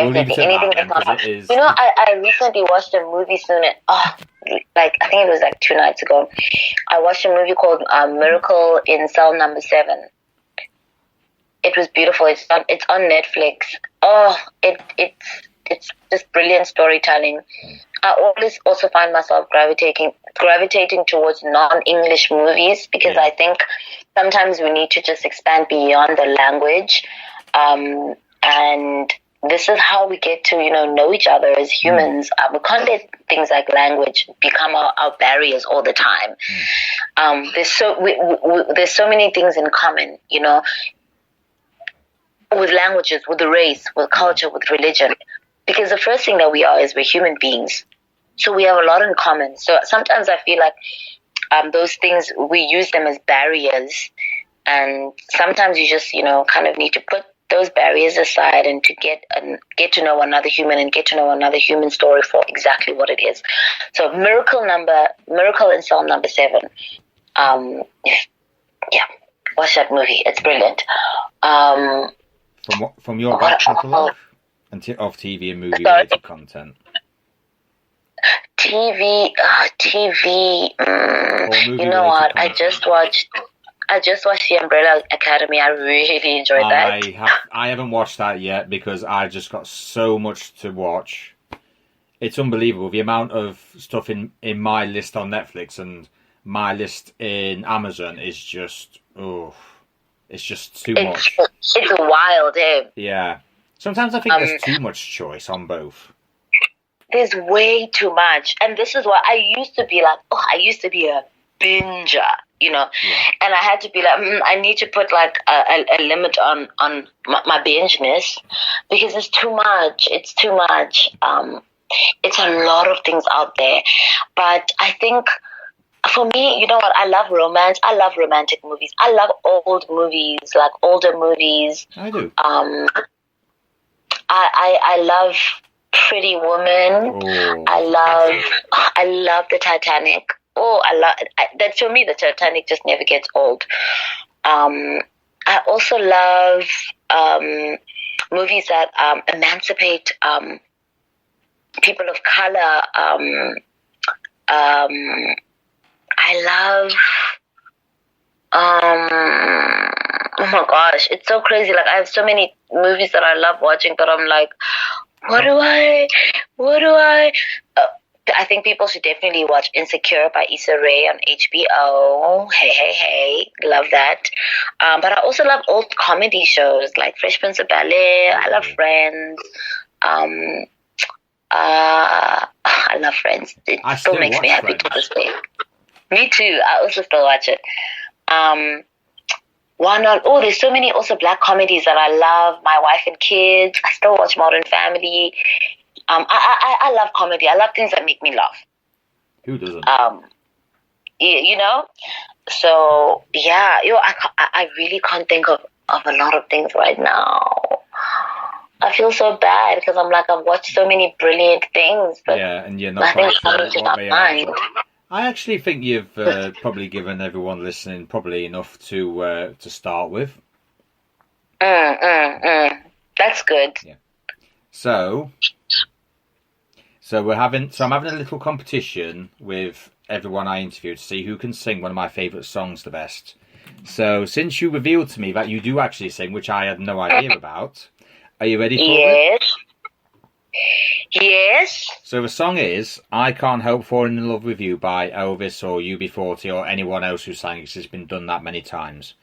we'll leave it anything at that then, You know, I recently watched a movie soon. I think it was like 2 nights ago. I watched a movie called Miracle in Cell Number 7. It was beautiful. It's on Netflix. Oh, it's just brilliant storytelling. I always also find myself gravitating towards non-English movies, because I think sometimes we need to just expand beyond the language. And this is how we get to, know each other as humans. We can't let things like language become our barriers all the time. There's so many things in common, with languages, with the race, with culture, with religion. Because the first thing that we are is we're human beings. So we have a lot in common. So sometimes I feel like those things, we use them as barriers. And sometimes you just, kind of need to put those barriers aside and to get to know another human and get to know another human story for exactly what it is. So Miracle in Cell Number 7. Watch that movie. It's brilliant. From your back catalogue of TV and movie related content? TV. You know what? I just watched The Umbrella Academy. I really enjoyed that. I haven't watched that yet because I just got so much to watch. It's unbelievable the amount of stuff in my list on Netflix and my list in Amazon is just it's just too much. It's wild, eh? Yeah. Sometimes I think there's too much choice on both. There's way too much, and this is why I used to be a binger, and I had to be like, I need to put like a limit on my bingeness, because it's too much. It's too much. It's a lot of things out there, but I think for me, you know what? I love romance. I love romantic movies. I love old movies, like older movies. I do. I love Pretty Woman. I love the Titanic. That. For me, the Titanic just never gets old. I also love movies that emancipate people of color. I love. Oh my gosh, it's so crazy. Like, I have so many movies that I love watching, but I'm like, what do I? I think people should definitely watch Insecure by Issa Rae on HBO. Hey, love that. But I also love old comedy shows like Fresh Prince of Bel-Air. I love Friends. I love Friends. It still makes me happy to this day. Me too. I also still watch it. Why not? Oh, there's so many also black comedies that I love. My Wife and Kids. I still watch Modern Family. I love comedy. I love things that make me laugh. Who doesn't? You know. So yeah, I really can't think of a lot of things right now. I feel so bad because I'm like, I've watched so many brilliant things, but yeah, and you're not quite sure what they are. I actually think you've probably given everyone listening probably enough to start with. That's good. Yeah. So I'm having a little competition with everyone I interviewed to see who can sing one of my favourite songs the best. So since you revealed to me that you do actually sing, which I had no idea about, are you ready for it? Yes. So the song is "I Can't Help Falling in Love with You" by Elvis or UB40 or anyone else who sang it. It's been done that many times.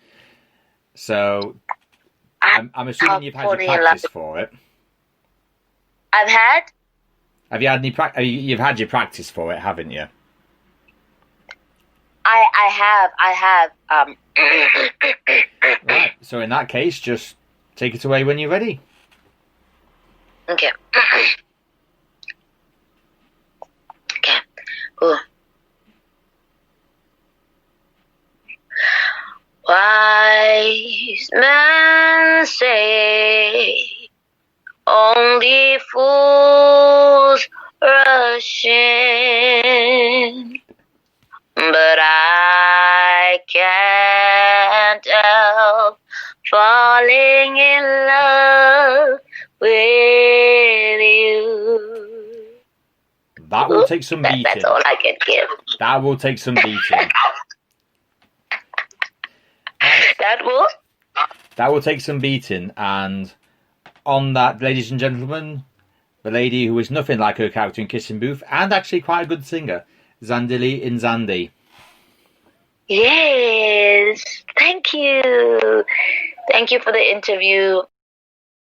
So I'm assuming you've had your practice for it. I've had. Have you had any practice? You've had your practice for it, haven't you? I have. Right. So in that case, just take it away when you're ready. Okay. Okay. Ooh. Wise men say only fools rush in, but I can't help falling in love with you. That will take some beating. That's all I can give. That will take some beating. That will take some beating. And on that, ladies and gentlemen, the lady who is nothing like her character in Kissing Booth and actually quite a good singer, Zandile in Zandi. Yes, thank you. Thank you for the interview.